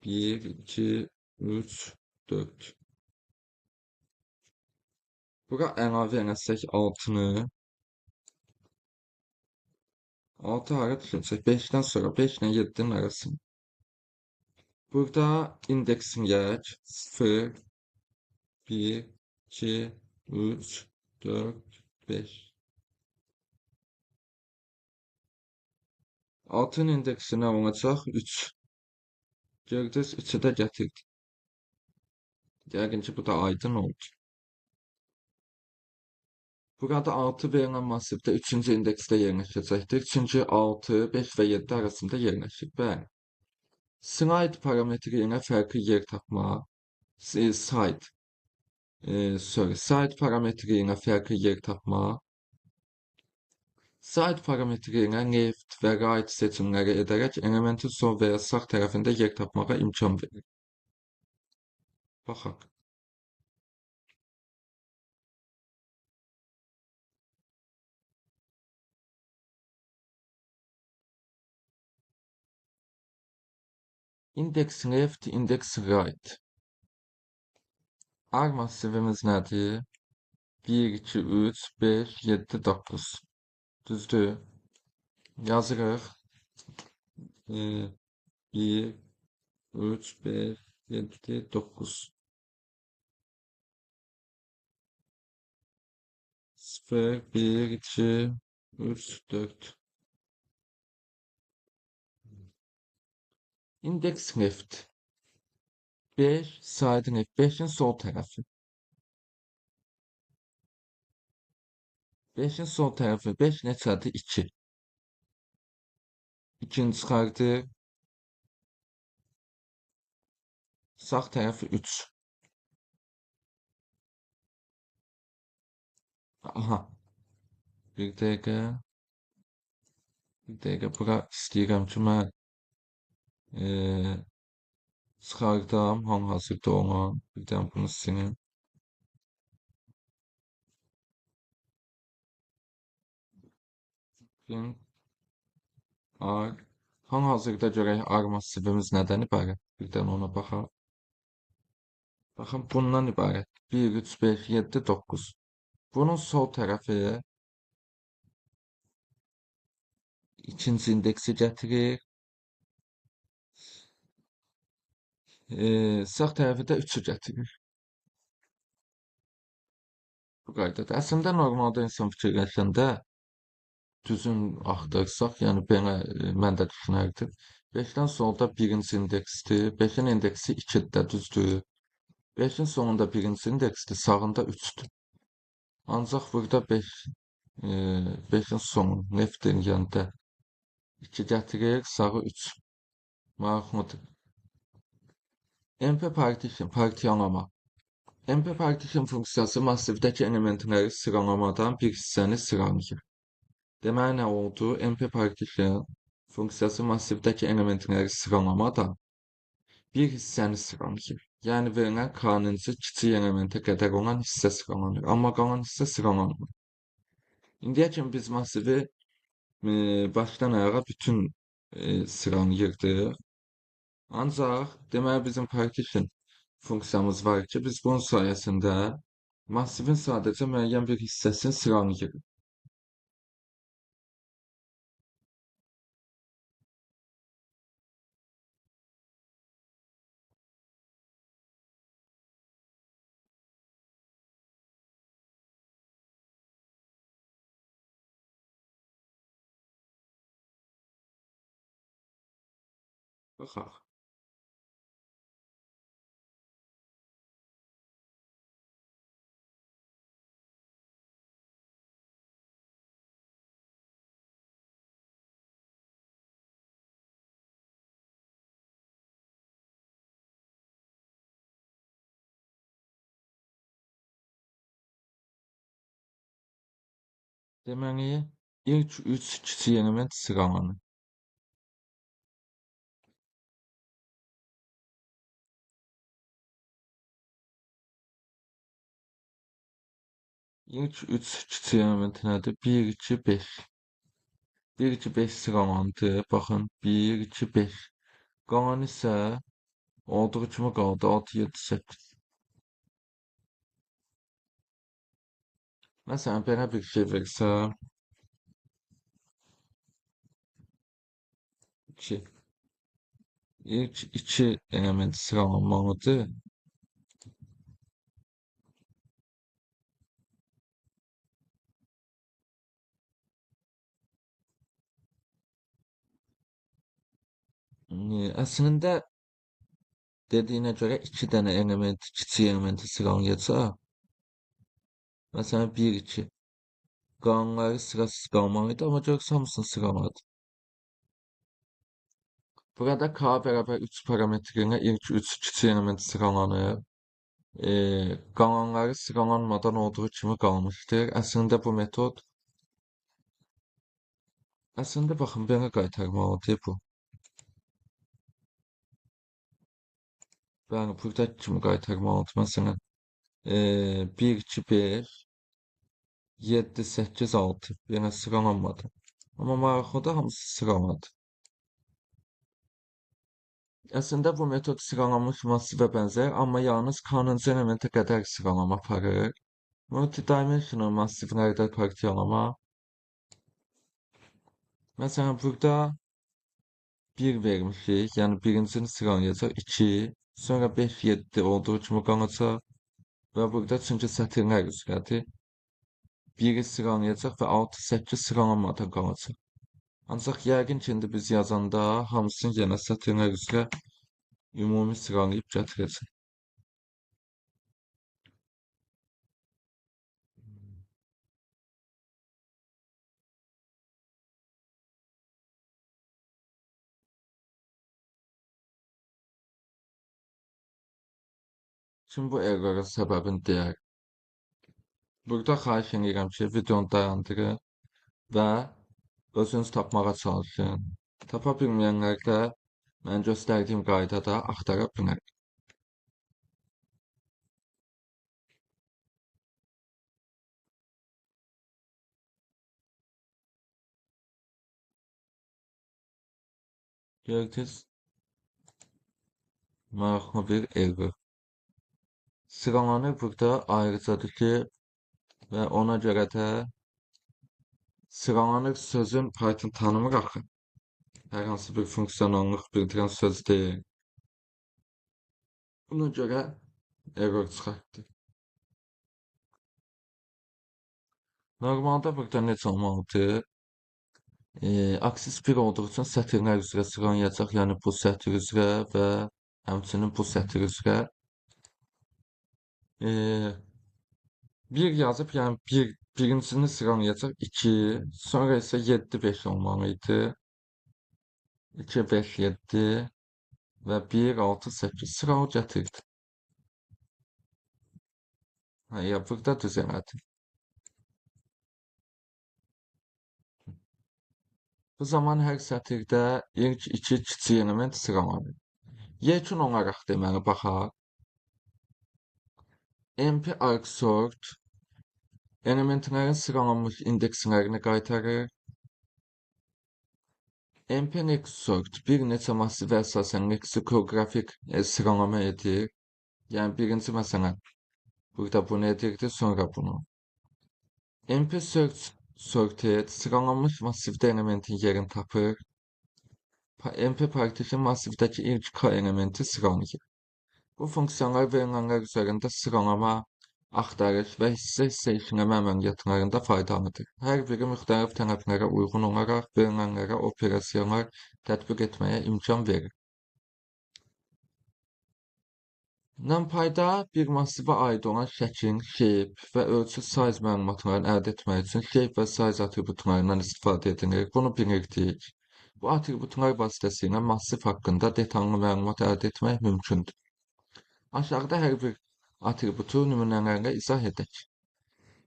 [SPEAKER 1] 1, 2, 3, 4. Bura əlavə eləsək 6-nı. 6 hara düşəcək? 5-dən sonra 5 ilə 7-nin arasını. Burada indeksin yək 0, 1, 2, 3, 4, 5. 6'nın indeksi nə olacaq? 3. Gördünüz, 3'ü də gətirdik. Yəqin ki, bu da aydın oldu. Burada 6 verilən masifdə 3-cü indeksdə yerləşəcəkdir. Çünki 6, 5 və 7 arasında yerləşir. Bəli. Slide parametri ilə fərqli yer tapmaq. Side parametri ilə fərqli yer tapmaq. Side parametri ilə left və right seçimləri edərək elementin sol və ya sağ tərəfində yer tapmağa imkan verir. Baxaq. Index left, index right. R masifimiz nədir? 1, 2, 3, 5, 7, 9. Düzdür. Yazırıq. 1, 3, 5, 7, 9. 0, 1, 2, 3, 4. Index left. 5, side left. 5'in sol tarafı. 5'in sol tarafı. 5 neçədir? 2. 2'ni çıxardı. Sağ tarafı 3. Aha. Bir dəqiqə. Bir dəqiqə. Bura istəyirəm ki, mən çıxardım hal-hazırda olan. Bir dənə bunu silin. R. Hal-hazırda görək R masifimiz nədən ibarət? Bir dənə ona baxaq. Baxın, bundan ibarət. 1, 3, 5, 7, 9. Bunun sol tərəfi ikinci indeksi gətirir. Sağ tərəfi də 3'ü gətirir. Bu qaydada. Əslində normalda insan fikirləşəndə düzün axtarsaq, yəni belə mən də düşünərdim. 5'dən solda birinci indeksdir. 5'in indeksi 2'də, düzdür. 5'in sonunda birinci indeksdir, sağında 3'dür. Ancaq burada 5'in sonu left-in yanında 2 gətirir, sağı 3. Maraqlıdır. MP partition, partiyalama. MP partition funksiyası masifdəki elementləri sıralamadan bir hissəni sıralayır. Deməli, nə oldu? MP partition funksiyası masifdəki elementləri sıralamadan bir hissəni sıralayır. Yəni verilən k-nın kiçik elementə qədər olan hissə sıralanır. Amma qalan hissə sıralanmır. İndiyə kimi biz masivi başdan ayağa bütün sıralayırdıq. Ancaq deməli bizim partition funksiyamız var ki, biz bunun sayəsində masivin sadəcə müəyyən bir hissəsini sıralayırıq. Baxaq. Deməli, ilk 3 kiçik element sıralanır. İlk 3 kiçik element nədir? 1, 2, 5. 1, 2, 5 sıralandı. Baxın, 1, 2, 5. Qalan isə olduğu kimi qaldı. 6, 7, 8. Məsələn, belə bir şey versəm, 2. İlk 2 element sıralanmalıdır. Əslində dediyinə görə 2 dənə element, kiçik elementi sıralayacaq. Məsələn, 1, 2. Qalanları sırasız qalmalıydı, amma görürsən hamısını sıraladı. Burada k bərabər 3 parametrinə ilk 3 kiçik element sıralanır. Qalanları sıralanmadan olduğu kimi qalmışdır. Əslində baxın, belə qaytarmalıdır bu. Bəli, buradakı kimi qaytarmalıdır. Məsələn, 1, 2, 5, 7, 8, 6. Yenə sıralanmadı. Amma maraqlıdır, hamısı sıraladı. Əslində bu metod sıralanmış massivə bənzər, amma yalnız k-cı elementə qədər sıralama aparır. Multidimensional massivlərdə partiyalama. Məsələn, burada 1 vermişik, yəni birincini sıralayacaq, 2, sonra 5, 7 olduğu kimi qalacaq və burada çünki sətirlər üzrədir, 1-i sıralayacaq və 6, 8 sıralanmadan qalacaq. Ancaq yəqin ki, indi biz yazanda hamısını yenə sətirlər üzrə ümumi sıralayıb gətirəcək. Şimdi bu errorun səbəbini deyək. Burada xahiş edirəm ki, videonu dayandırın və özünüz tapmağa çalışın. Tapa bilməyənlər də mən göstərdiyim qaydada axtara bilər. Gördünüz, maraqlı bir error. Sıralanır burada ayrıcadır ki və ona görə də sıralanır sözün Python tanımır axı. Hər hansı bir fonksiyonallıq bildirən söz deyil. Buna görə error çıxartdı. Normalda burada necə olmalıdır? Aksis 1 olduğu üçün sətirlər üzrə sıralayacaq, yəni bu sətr üzrə və həmçinin bu sətr üzrə. Bir yazıb, yəni birincisini sıralayacaq, 2, sonra isə 7, 5 olmalıydı. 2, 5, 7 və 1, 6, 8 sıralı gətirdi. Ya burada düz elədi. Bu zaman hər sətirdə ilk 2 kiçik element sıralanır. Yekun olaraq deməli baxaq. MP arcsort elementlərin sıralanmış indekslərini qaytarır. MP nextsort bir neçə massive əsasən leksikoqrafik sıralama edir. Yəni birinci məsələn burada bunu edirdi, sonra bunu. MP search sorted sıralanmış massivdə elementin yerini tapır. MP partition massivdəki ilk K elementi sıralayır. Bu funksiyonlar verilenler üzerinde sıralama, axtarış və hissə-hissə işləmə əməliyyatlarında faydalıdır. Hər biri müxtəlif tələblərə uyğun olaraq verilenlərə operasyonlar tətbiq etməyə imkan verir. NumPy'da bir massivə aid olan şəklin, shape və ölçü size məlumatlarını əldə etmək üçün shape və size atributlarından istifadə edilir. Bunu bilirdik. Bu atributlar vasitəsilə massiv haqqında detallı məlumat əldə etmək mümkündür. Aşağıda hər bir atributu nümunələrlə izah edək.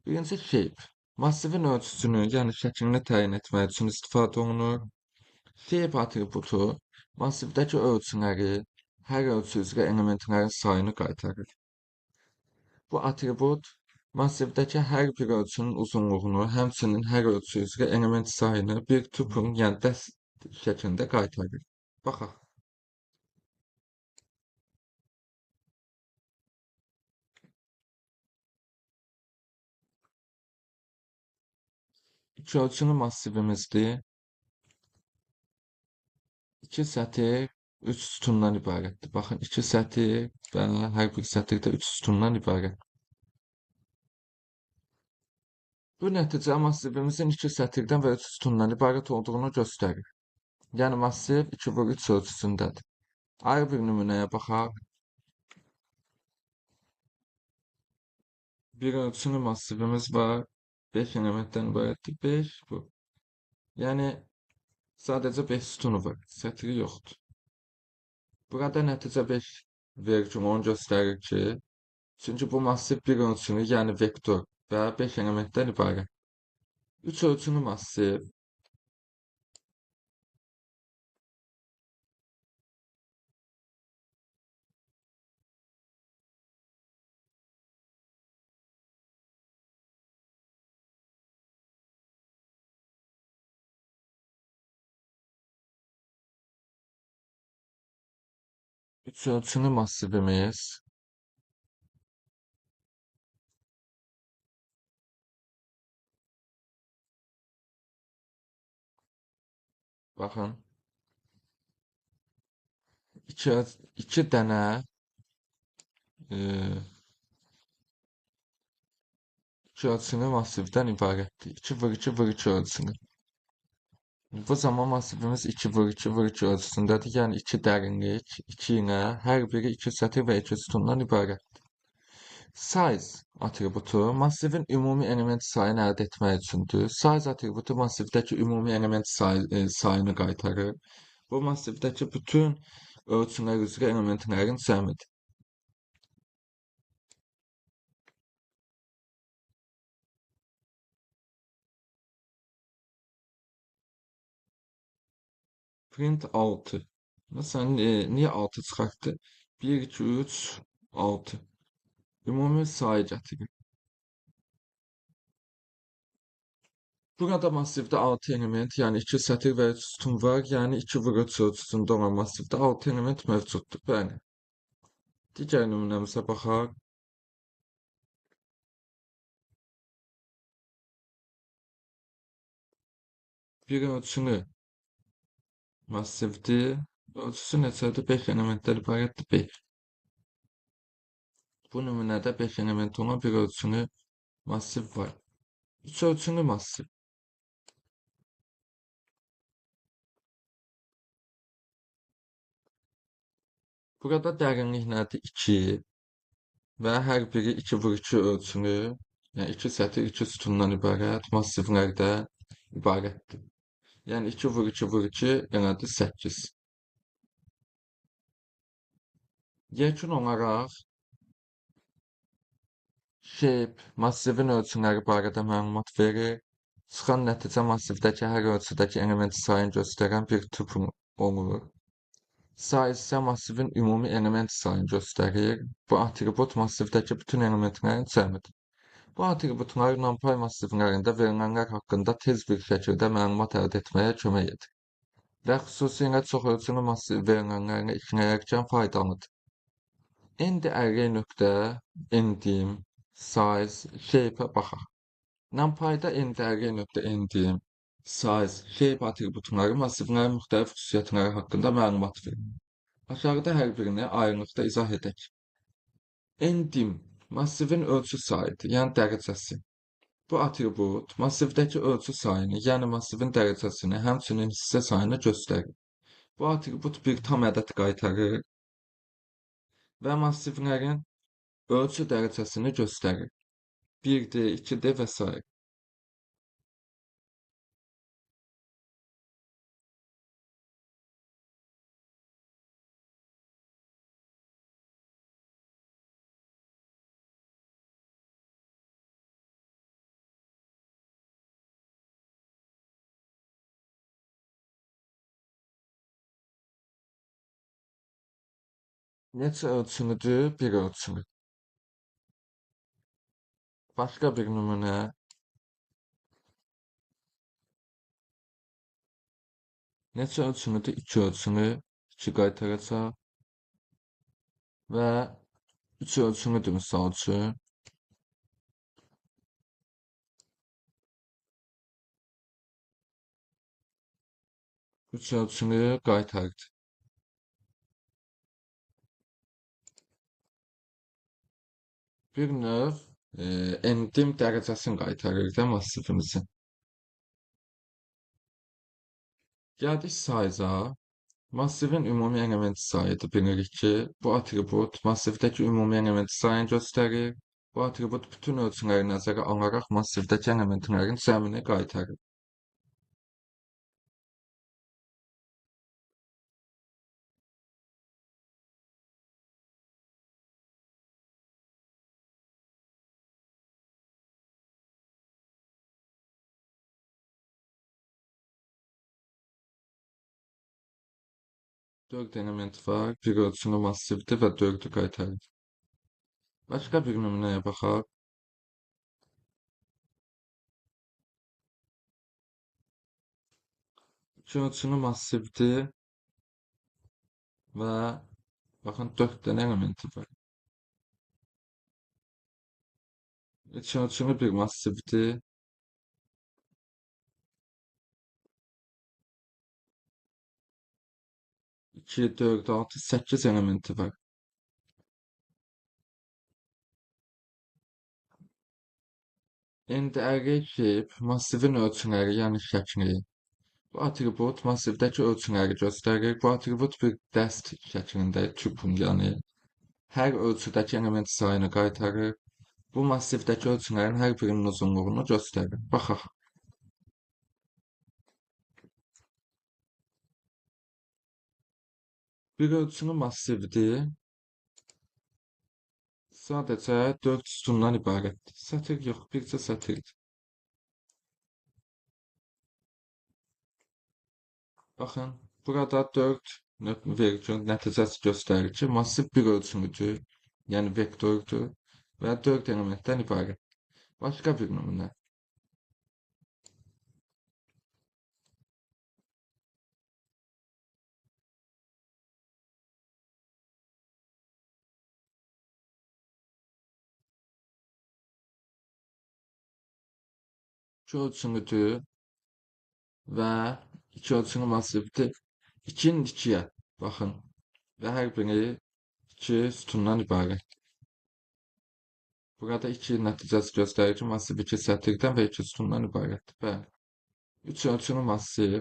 [SPEAKER 1] Birinci shape. Massivin ölçüsünü, yəni şəklini təyin etmək üçün istifadə olunur. Shape atributu massivdəki ölçüləri, hər ölçü üzrə elementlərin sayını qaytarır. Bu atribut massivdəki hər bir ölçünün uzunluğunu, həmçinin hər ölçü üzrə element sayını bir tuple, yəni dəst şəklində qaytarır. Baxaq. İki ölçülü massivimizdir. İki sətir, üç sütundan ibarətdir. Baxın, iki sətir və hər bir sətirdə üç sütundan ibarət. Bu nəticə massivimizin iki sətirdən və üç sütundan ibarət olduğunu göstərir. Yəni massiv 2/3 ölçüsündədir. Ayrı bir nümunəyə baxaq. Bir ölçülü massivimiz var. 5 elementdən ibarətdir. 5 bu. Yəni sadəcə 5 sütunu var. Sətiri yoxdur. Burada nəticə 5 vergül onu göstərir ki, çünki bu massiv bir ölçülü, yəni vektor və 5 elementdən ibarət. 3 ölçülü massiv üç ölçülü massivimiz baxın iki dənə iki ölçülü massivdən ibarətdir. 2/2/2 ölçülü. Bu zaman massivimiz 2/2/2 ölçüsündədir. Yəni 2 dərinlik, 2 ilə hər biri 2 sətir və 2 sütundan ibarətdir. Size atributu massivin ümumi element sayını əldə etmək üçündür. Size atributu massivdəki ümumi element sayını qaytarır. Bu massivdəki bütün ölçülər üzrə elementlərin cəmidir. Print 6. Məsələn, niyə 6 çıxartdı? 1, 2, 3, 6. Ümumi sayı gətirir. Burada massivdə 6 element, yəni 2 sətir və 3 sütun var. Yəni 2/3 ölçüsündə olan massivdə 6 element mövcuddur. Bəli. Digər nümunəmizə baxaq. Bir ölçülü massivdir. Ölçüsü neçədir? 5 elementdən ibarətdir. 5. Bu nümunədə 5 element olan bir ölçülü massiv var. 3 ölçülü massiv. Burada dərinlik nədir? 2 və hər biri 2/2 ölçülü, yəni 2 sətir, 2 sütundan ibarət massivlərdən ibarətdir. Yəni 2/2/2 elədi 8. Yekun olaraq shape massivin ölçüləri barədə məlumat verir. Çıxan nəticə massivdəki hər ölçüdəki element sayını göstərən bir tuple olur. Size ise massivin ümumi element sayını göstərir. Bu atribut massivdəki bütün elementlərin cəmidir. Bu atributlar NumPy massivlərində verilənlər haqqında tez bir şəkildə məlumat əldə etməyə kömək edir və xüsusilə çoxölçülü massiv verilənlərini işləyərkən faydalıdır. İndi array nöqtə endim, size, shape-ə baxaq. NumPy-da endi array nöqtə endim, size, shape atributları massivlərin müxtəlif xüsusiyyətləri haqqında məlumat verir. Aşağıda hər birini ayrılıqda izah edək. Endim massivin ölçü sayıdır, yəni dərəcəsi. Bu atribut massivdəki ölçü sayını, yəni massivin dərəcəsini, həmçinin hissə sayını göstərir. Bu atribut bir tam ədəd qaytarır və massivlərin ölçü dərəcəsini göstərir. 1D, 2D və s. Neçə ölçülüdür? Bir ölçülü. Başqa bir nümunə. Neçə ölçülüdür? 2 ölçülü. 2 qaytaracaq. Və 3 ölçülüdür misal üçün. 3 ölçülü qaytardı. Bir növ endim dərəcəsini qaytarır da massivimizin. Gəldik size-a. Massivin ümumi element sayıdır, bilirik ki, bu atribut massivdəki ümumi element sayını göstərir. Bu atribut bütün ölçüləri nəzərə alaraq massivdəki elementlərin cəmini qaytarır. Dörd element var, bir ölçülü massivdir və 4-ü qaytarır. Başqa bir nümunəyə baxaq. 2 ölçülü massivdir və baxın 4 dənə elementi var. 2 ölçülü bir massivdir. 2, 4, 6, 8 elementi var. Endi array shape massivin ölçüləri, yəni şəkli. Bu atribut massivdəki ölçüləri göstərir. Bu atribut bir dəst şəklində küpün, yəni hər ölçüdəki element sayını qaytarır. Bu massivdəki ölçülərin hər birinin uzunluğunu göstərir. Baxaq. Bir ölçülü massivdir. Sadəcə 4 sütundan ibarətdir. Sətr yox, bircə sətirdir. Baxın, burada 4 vergül nəticəsi göstərir ki, massiv bir ölçümüdür, yəni vektordur və 4 elementdən ibarət. Başqa bir nümunə. 2 ölçümüdür və 2 ölçülü massivdir. 2-nin 2-yə baxın və hər biri 2 sütundan ibarət. Burada 2 nəticəsi göstərir ki, massiv 2 sətirdən və 2 sütundan ibarətdir. Bəli. 3 ölçülü massiv.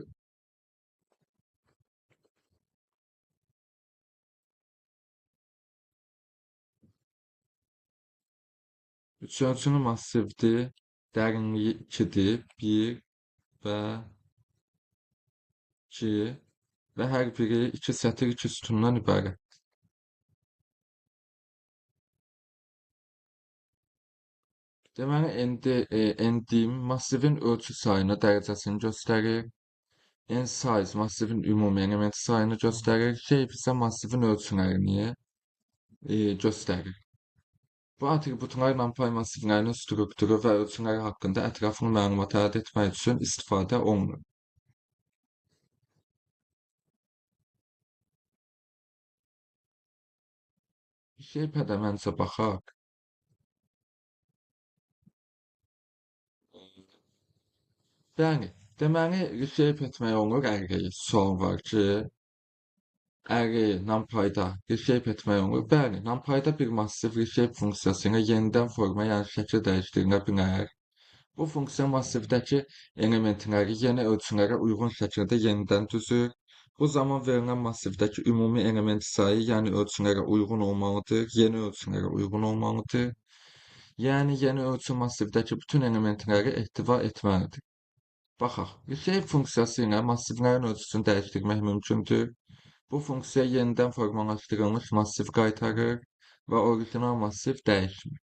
[SPEAKER 1] 3 ölçülü massivdir. Dərinliyi 2-dir. 1 və 2 və hər biri 2 sətir, 2 sütundan ibarət. Deməli, endim massivin ölçü sayını, dərəcəsini göstərir. En size massivin ümumi element sayını göstərir. Shape isə massivin ölçülərini göstərir. Bu atributlar NumPy massivlərinin strukturu və ölçüləri haqqında ətraflı məlumat əldə etmək üçün istifadə olunur. Shape-ə də məncə baxaq. Bəli, deməli reshape etmək olur array. Sual var ki, array NumPy-da reshape etmək olur. Bəli, NumPy-da bir massiv reshape funksiyası ilə yenidən forma, yəni şəkil dəyişdirilə bilər. Bu funksiya massivdəki elementləri yeni ölçülərə uyğun şəkildə yenidən düzür. Bu zaman verilən massivdəki ümumi element sayı, yəni ölçülərə uyğun olmalıdır, yeni ölçülərə uyğun olmalıdır. Yəni yeni ölçü massivdəki bütün elementləri ehtiva etməlidir. Baxaq, reshape funksiyası ilə massivlərin ölçüsünü dəyişdirmək mümkündür. Bu funksiya yenidən formalaşdırılmış massiv qaytarır və orijinal massiv dəyişmir.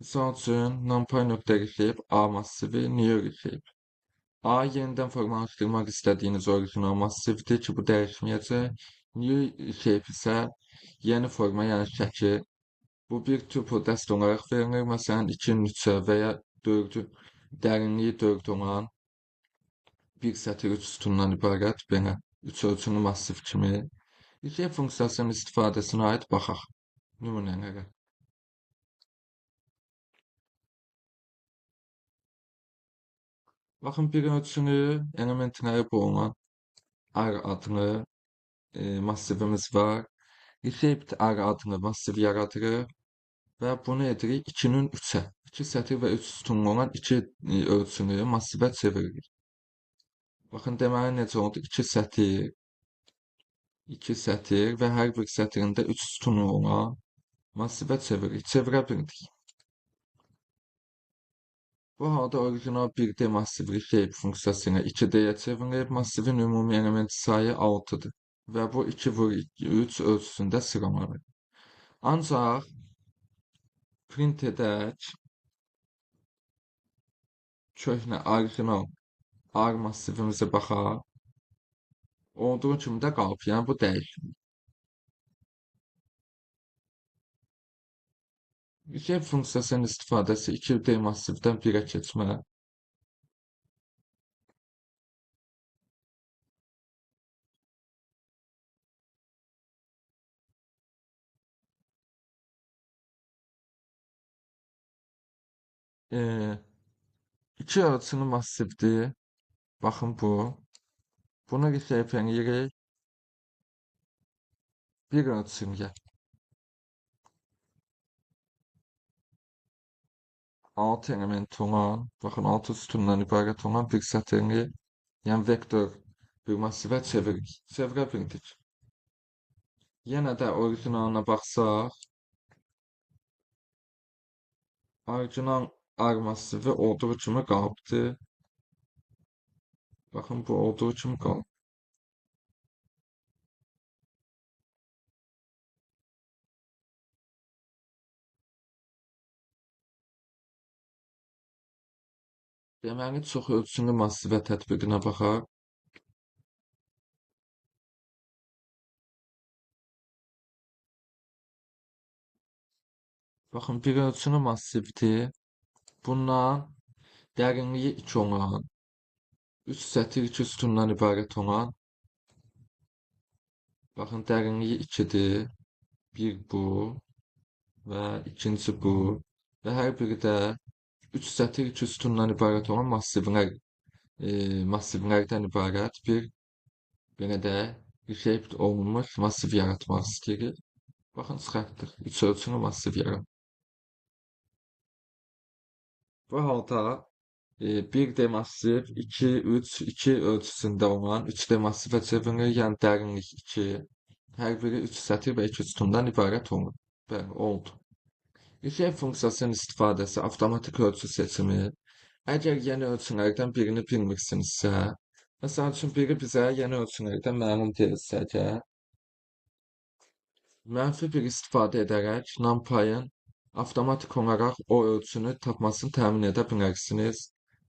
[SPEAKER 1] Misal üçün, NumPy.reshape A massivi new reshape. A yenidən formalaşdırmaq istədiyiniz orijinal massivdir ki, bu dəyişməyəcək. New shape isə yeni forma, yəni şəkil. Bu bir tuple dəst olaraq verilir. Məsələn, 2-nin 3-ə və ya 4-ün dərinliyi 4 olan bir sətir 3 sütundan ibarət belə 3 ölçülü massiv kimi. Reshape funksiyasının istifadəsinə aid baxaq nümunələrə. Baxın, bir ölçülü elementləri bulunan R adlı massivimiz var. Reshape R adlı massiv yaradırıq və bunu edirik 2-nin 3-ə. 2 sətir və 3 sütunlu olan 2 ölçülü massivə çeviririk. Baxın, deməli necə oldu? 2 sətir və hər bir sətirində 3 sütunu olan massivə çeviririk. Çevirə bildik. Bu halda orijinal 1D massiv reshape funksiyası ilə 2D-yə çevrilir. Massivin ümumi element sayı 6-dır və bu 2 vur 3 ölçüsündə sıralanır. Ancaq print edək köhnə orijinal R massivimizə baxaq. Olduğu kimi də qalıb, yəni bu dəyişmir. Reshape funksiyasının istifadəsi 2D massivdən 1-ə keçmə. İki ölçülü massivdir. Baxın bu. Bunu reshape edirik bir ölçüyə. 6 element olan, baxın 6 sütundan ibarət olan bir sətrini, yəni vektor bir massivə çeviririk. Çevirə bildik. Yenə də orijinalına baxsaq, orijinal R massivi olduğu kimi qalıbdır. Baxın, bu olduğu kimi qalıb. Deməli, çox ölçülü massivə tətbiqinə baxaq. Baxın, bir ölçülü massivdir. Bundan dərinliyi 2 olan, 3 sətir 2 sütundan ibarət olan, baxın, dərinliyi 2-dir. Bir bu və ikinci bu və hər biri də 3 sətir 2 sütundan ibarət olan massivlərdən ibarət bir belə də reshape olunmuş massiv yaratmaq istəyirik. Baxın, çıxartdıq. 3 ölçülü massiv yaratdıq. Bu halda 1D massiv 2, 3, 2 ölçüsündə olan 3D massivə çevrilir, yəni dərinlik 2, hər biri 3 sətir və 2 sütundan ibarət olur. Bəli, oldu. Reshape funksiyasının istifadəsi avtomatik ölçü seçimi. Əgər yeni ölçülərdən birini bilmirsinizsə, məsəl üçün biri bizə yeni ölçülərdən məlum deyilsə, əgər mənfi bir istifadə edərək NumPy-ın avtomatik olaraq o ölçünü tapmasını təmin edə bilərsiniz.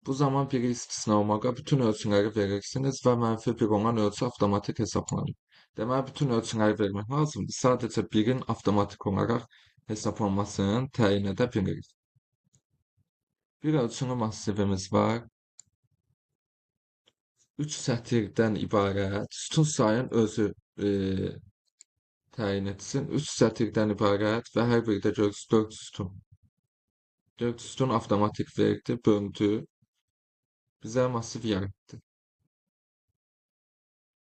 [SPEAKER 1] Bu zaman biri istisna olmağa bütün ölçüleri verirsiniz ve menfi bir olan ölçü avtomatik hesaplanır. Demek bütün ölçüleri vermek lazımdır. Sadece birin avtomatik olarak hesaplanmasının təyin edə bilirik. Bir ölçünü massivimiz var. 3 sətirdən ibarət. Sütun sayın özü təyin etsin. 3 sətirdən ibarət və hər biri də görürsünüz 4 sütun. 4 sütun avtomatik verdi, böldü. Bizə massiv yarattı.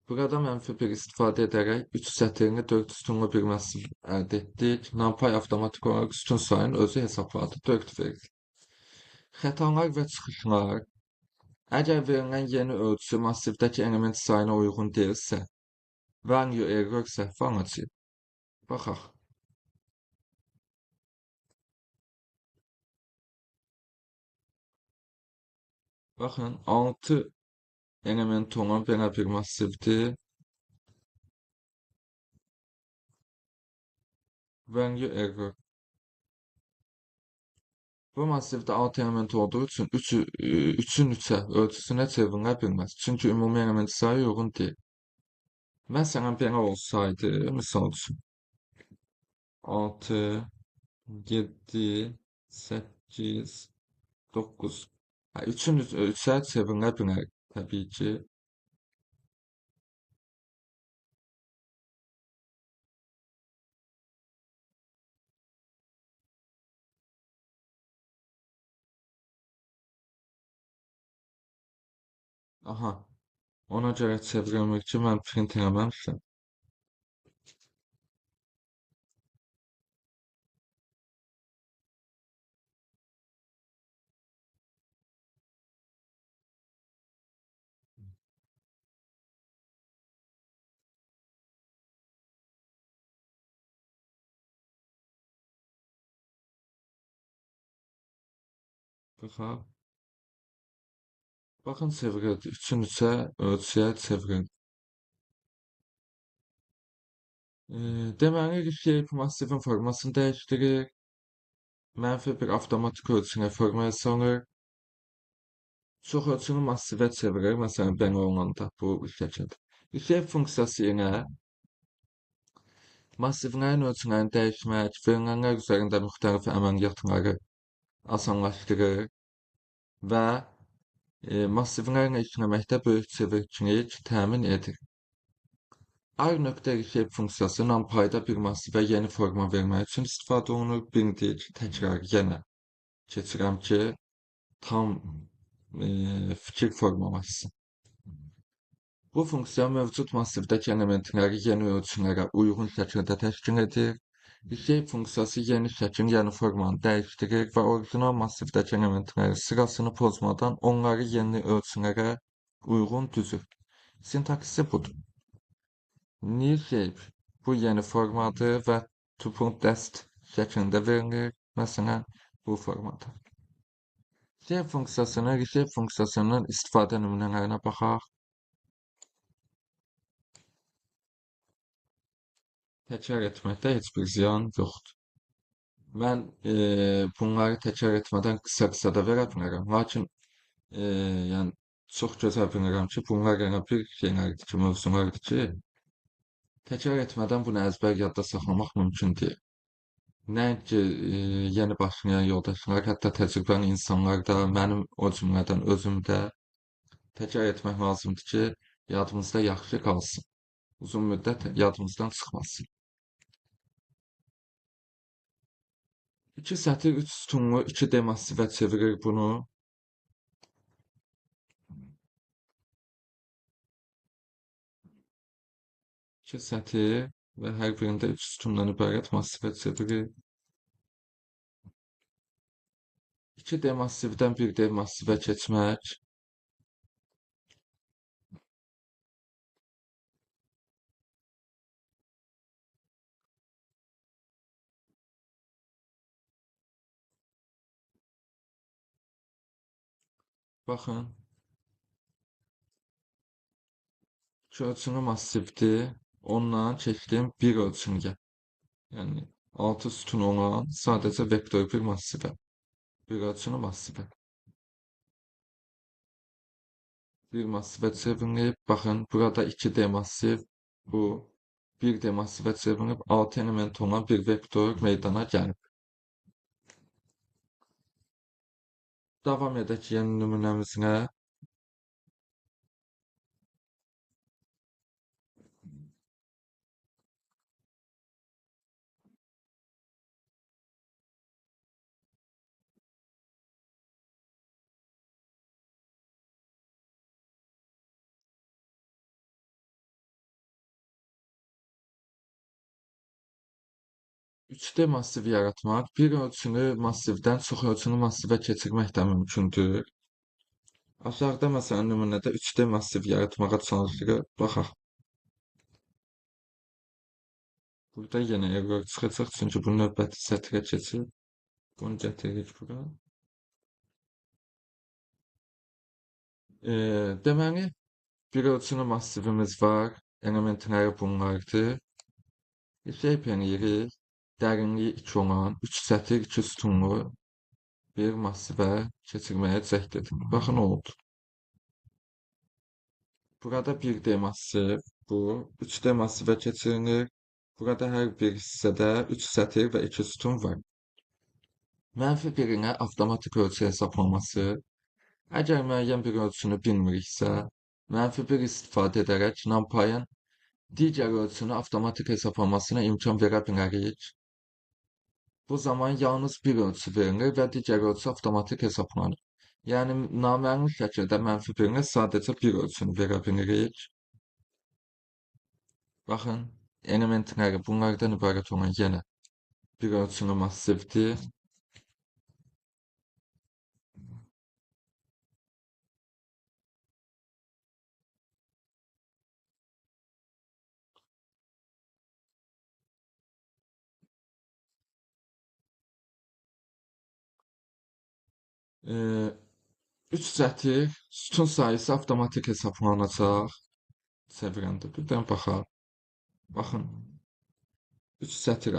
[SPEAKER 1] Burada mənfi bir istifadə edərək 3 sətirini 4 sütunlu bir massiv əldə etdik. NumPy avtomatik olaraq sütun sayını özü hesapladı, 4 verdi. Xətalar və çıxışlar. Əgər verilən yeni ölçü massivdəki element sayına uyğun deyilsə, value error səhvi anacaq. Baxaq. Baxın, 6 element olan belə bir massivdir. Value error. Bu massivdə 6 element olduğu üçün 3-ün 3-ə ölçüsünə çevrilə bilməz. Çünki ümumi element sayı uyğun deyil. Məsələn, belə olsaydı, misal üçün 6, 7, 8, 9. 3-ün 3-ə çevrilə bilər təbii ki. Aha, ona görə çevirmək üçün mən print eləməmişəm. Baxaq. Baxın çevirildi. 3-ün 3-ə ölçüyə çevrildi. Deməli, shape massivin formasını dəyişdirir. Mənfi bir avtomatik ölçünə formaya salır. Çox ölçülü massivə çevirir. Məsələn, belə olanda bu şəkildə. Shape funksiyası ilə massivlərin ölçülərini dəyişmək, verilənlər üzərində müxtəlif əməliyyatları asanlaşdırır və massivlərlə işləməkdə böyük çeviklik təmin edir. R.shape funksiyası NumPy'da bir massivə yeni forma vermək üçün istifadə olunur. Bildik, təkrar yenə keçirəm ki, tam fikir formalaşsın. Bu funksiya mövcud massivdəki elementləri yeni ölçülərə uyğun şəkildə təşkil edir. Shape funksiyası yeni şəkil, yəni formanı dəyişdirir və orijinal massivdəki elementlərin sırasını pozmadan onları yeni ölçülərə uyğun düzür. Sintaksisi budur. New shape bu yeni formadır və to.dest şəklində verilir. Məsələn, bu formada. Shape funksiyasının, reshape funksiyasının istifadə nümunələrinə baxaq. Təkrar etməkdə heç bir ziyan yoxdur. Mən bunları təkrar etmədən qısa da verə bilərəm. Lakin yəni çox gözəl bilirəm ki, bunlar elə bir şeylərdir ki, mövzulardır ki, təkrar etmədən bunu əzbər yadda saxlamaq mümkün deyil. Nəinki yeni başlayan yoldaşlar, hətta təcrübəli insanlar da, mənim o cümlədən özüm də təkrar etmək lazımdır ki, yadımızda yaxşı qalsın. Uzun müddət yadımızdan çıxmasın. 2 sətir 3 sütunlu 2D massivə çevirir bunu. 2 sətir və hər birində 3 sütundan ibarət massivə çevirir. 2D massivdən 1D massivə keçmək. Baxın. İki ölçülü massivdir. Ondan çəkdiyim bir ölçüngə. Yəni 6 sütun olan sadəcə vektor bir massivə. Bir ölçülü massivə. bir massive çevirip bakın burada 2D massiv bu 1D massive çevirip 6 element olan bir vektör meydana gelip. Davam edək yeni nümunəmizə. 3D massiv yaratmaq bir ölçünü massivdən çox ölçünü massivə keçirmək də mümkündür. Aşağıda məsələn nümunədə 3D massiv yaratmağa çalışırıq. Baxaq. Burada yenə error çıxacaq çünki bu növbəti sətrə keçir. Bunu gətiririk bura. Deməli bir ölçünü massivimiz var. Elementləri bunlardır. Shape eləyirik. Dərinliyi 2 olan 3 sətir 2 sütunlu bir massivə keçirməyə cəhd edirik. Baxın oldu. Burada 1D massiv bu. 3D massivə keçirilir. Burada hər bir hissədə 3 sətir və 2 sütun var. Mənfi birinə avtomatik ölçü hesaplaması. Əgər müəyyən bir ölçünü bilmiriksə, -1 istifadə edərək NumPy'ın digər ölçünü avtomatik hesaplamasına imkan verə bilərik. Bu zaman yalnız bir ölçü verilir və digər ölçü avtomatik hesaplanır. Yəni naməlum şəkildə -1-ə sadəcə bir ölçünü verə bilirik. Baxın, elementləri bunlardan ibarət olan yenə bir ölçünü massivdir. Ee, 3 sətir, sütun sayısı avtomatik hesaplanacaq. Çevirəndə birdən baxaq. Baxın, 3 sətir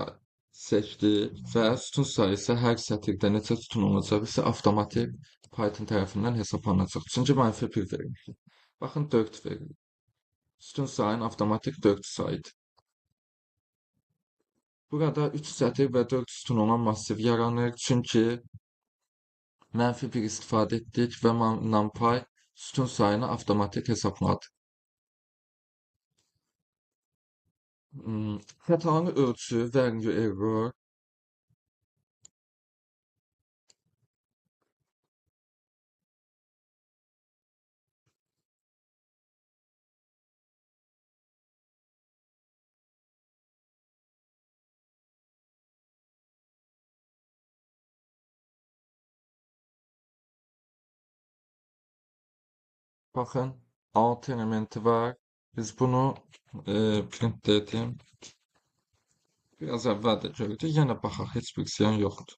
[SPEAKER 1] seçdik və sütun sayısı hər sətirdə neçə sütun olacaq isə avtomatik Python tərəfindən hesablanacaq. Çünki -1 verilmişdir. Baxın 4 verilir. Sütun sayının avtomatik 4 sayıdır. Burada 3 sətir və 4 sütun olan massiv yaranır. Çünki -1 istifadə etdik və NumPy sütun sayını avtomatik hesabladı. Xətalı ölçü, value error. Baxın, 6 elementi var. Biz bunu print edim. Biraz əvvəl də gördük. Yenə baxaq, heç bir ziyan yoxdur.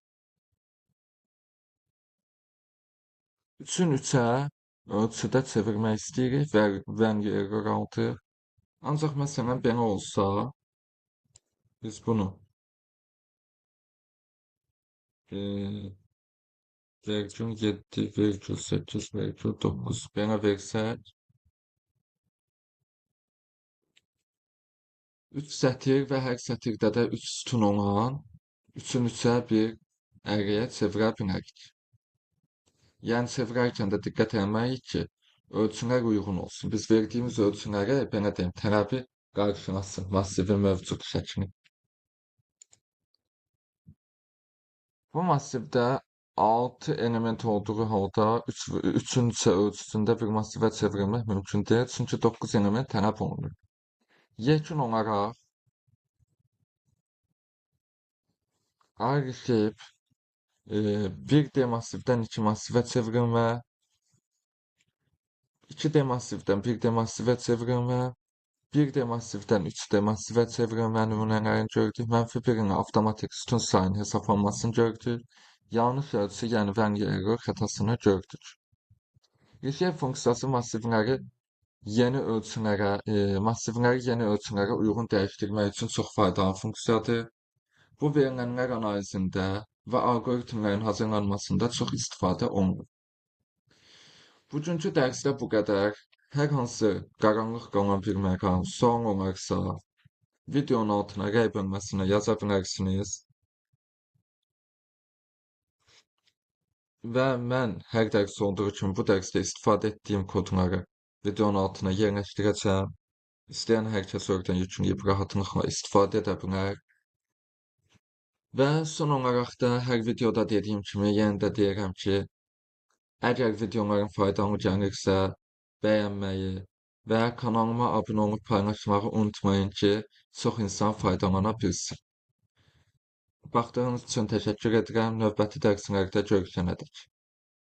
[SPEAKER 1] 3-ün 3-ə ölçüdə çevirmək istəyirik və value error aldı. Ancaq məsələn belə olsa, biz bunu virgül 7, virgül 8, virgül 9 belə versək, 3 sətir və hər sətirdə də 3 sütun olan 3-ün 3-ə bir əriyə çevirə bilərik. Yəni çevirərkən də diqqət etməliyik ki, ölçülər uyğun olsun. Biz verdiyimiz ölçülərə belə deyim, tələbi qarşılasın massivin mövcud şəklini. Bu massivdə 6 element olduğu halda 3-ün 3-ə ölçüsündə bir massivə çevrilmək mümkün deyil. Çünki 9 element tələb olunur. Yekun olaraq ayrışıb 1D massivdən 2 massivə çevrilmə, 2D massivdən 1D massivə çevrilmə, 1D massivdən 3D massivə çevrilmə nümunələrini gördük. -1-in avtomatik sütun sayının hesablanmasını gördük. Yanlış ölçü, yəni value error xətasını gördük. Reshape funksiyası massivləri yeni ölçülərə uyğun dəyişdirmək üçün çox faydalı funksiyadır. Bu verilənlər analizində və algoritmlərin hazırlanmasında çox istifadə olunur. Bugünkü dərsdə bu qədər. Hər hansı qaranlıq qalan bir məqam, sual olarsa, videonun altına rəy bölməsinə yaza bilərsiniz və mən hər dərs olduğu kimi bu dərsdə istifadə etdiyim kodları videonun altına yerləşdirəcəm. İstəyən hər kəs oradan yükləyib rahatlıqla istifadə edə bilər. Və son olaraq da hər videoda dediyim kimi yenə də deyirəm ki, əgər videolarım faydalı gəlirsə, bəyənməyi və kanalıma abunə olub paylaşmağı unutmayın ki, çox insan faydalana bilsin. Baxdığınız üçün təşəkkür edirəm. Növbəti dərslərdə görüşənədək.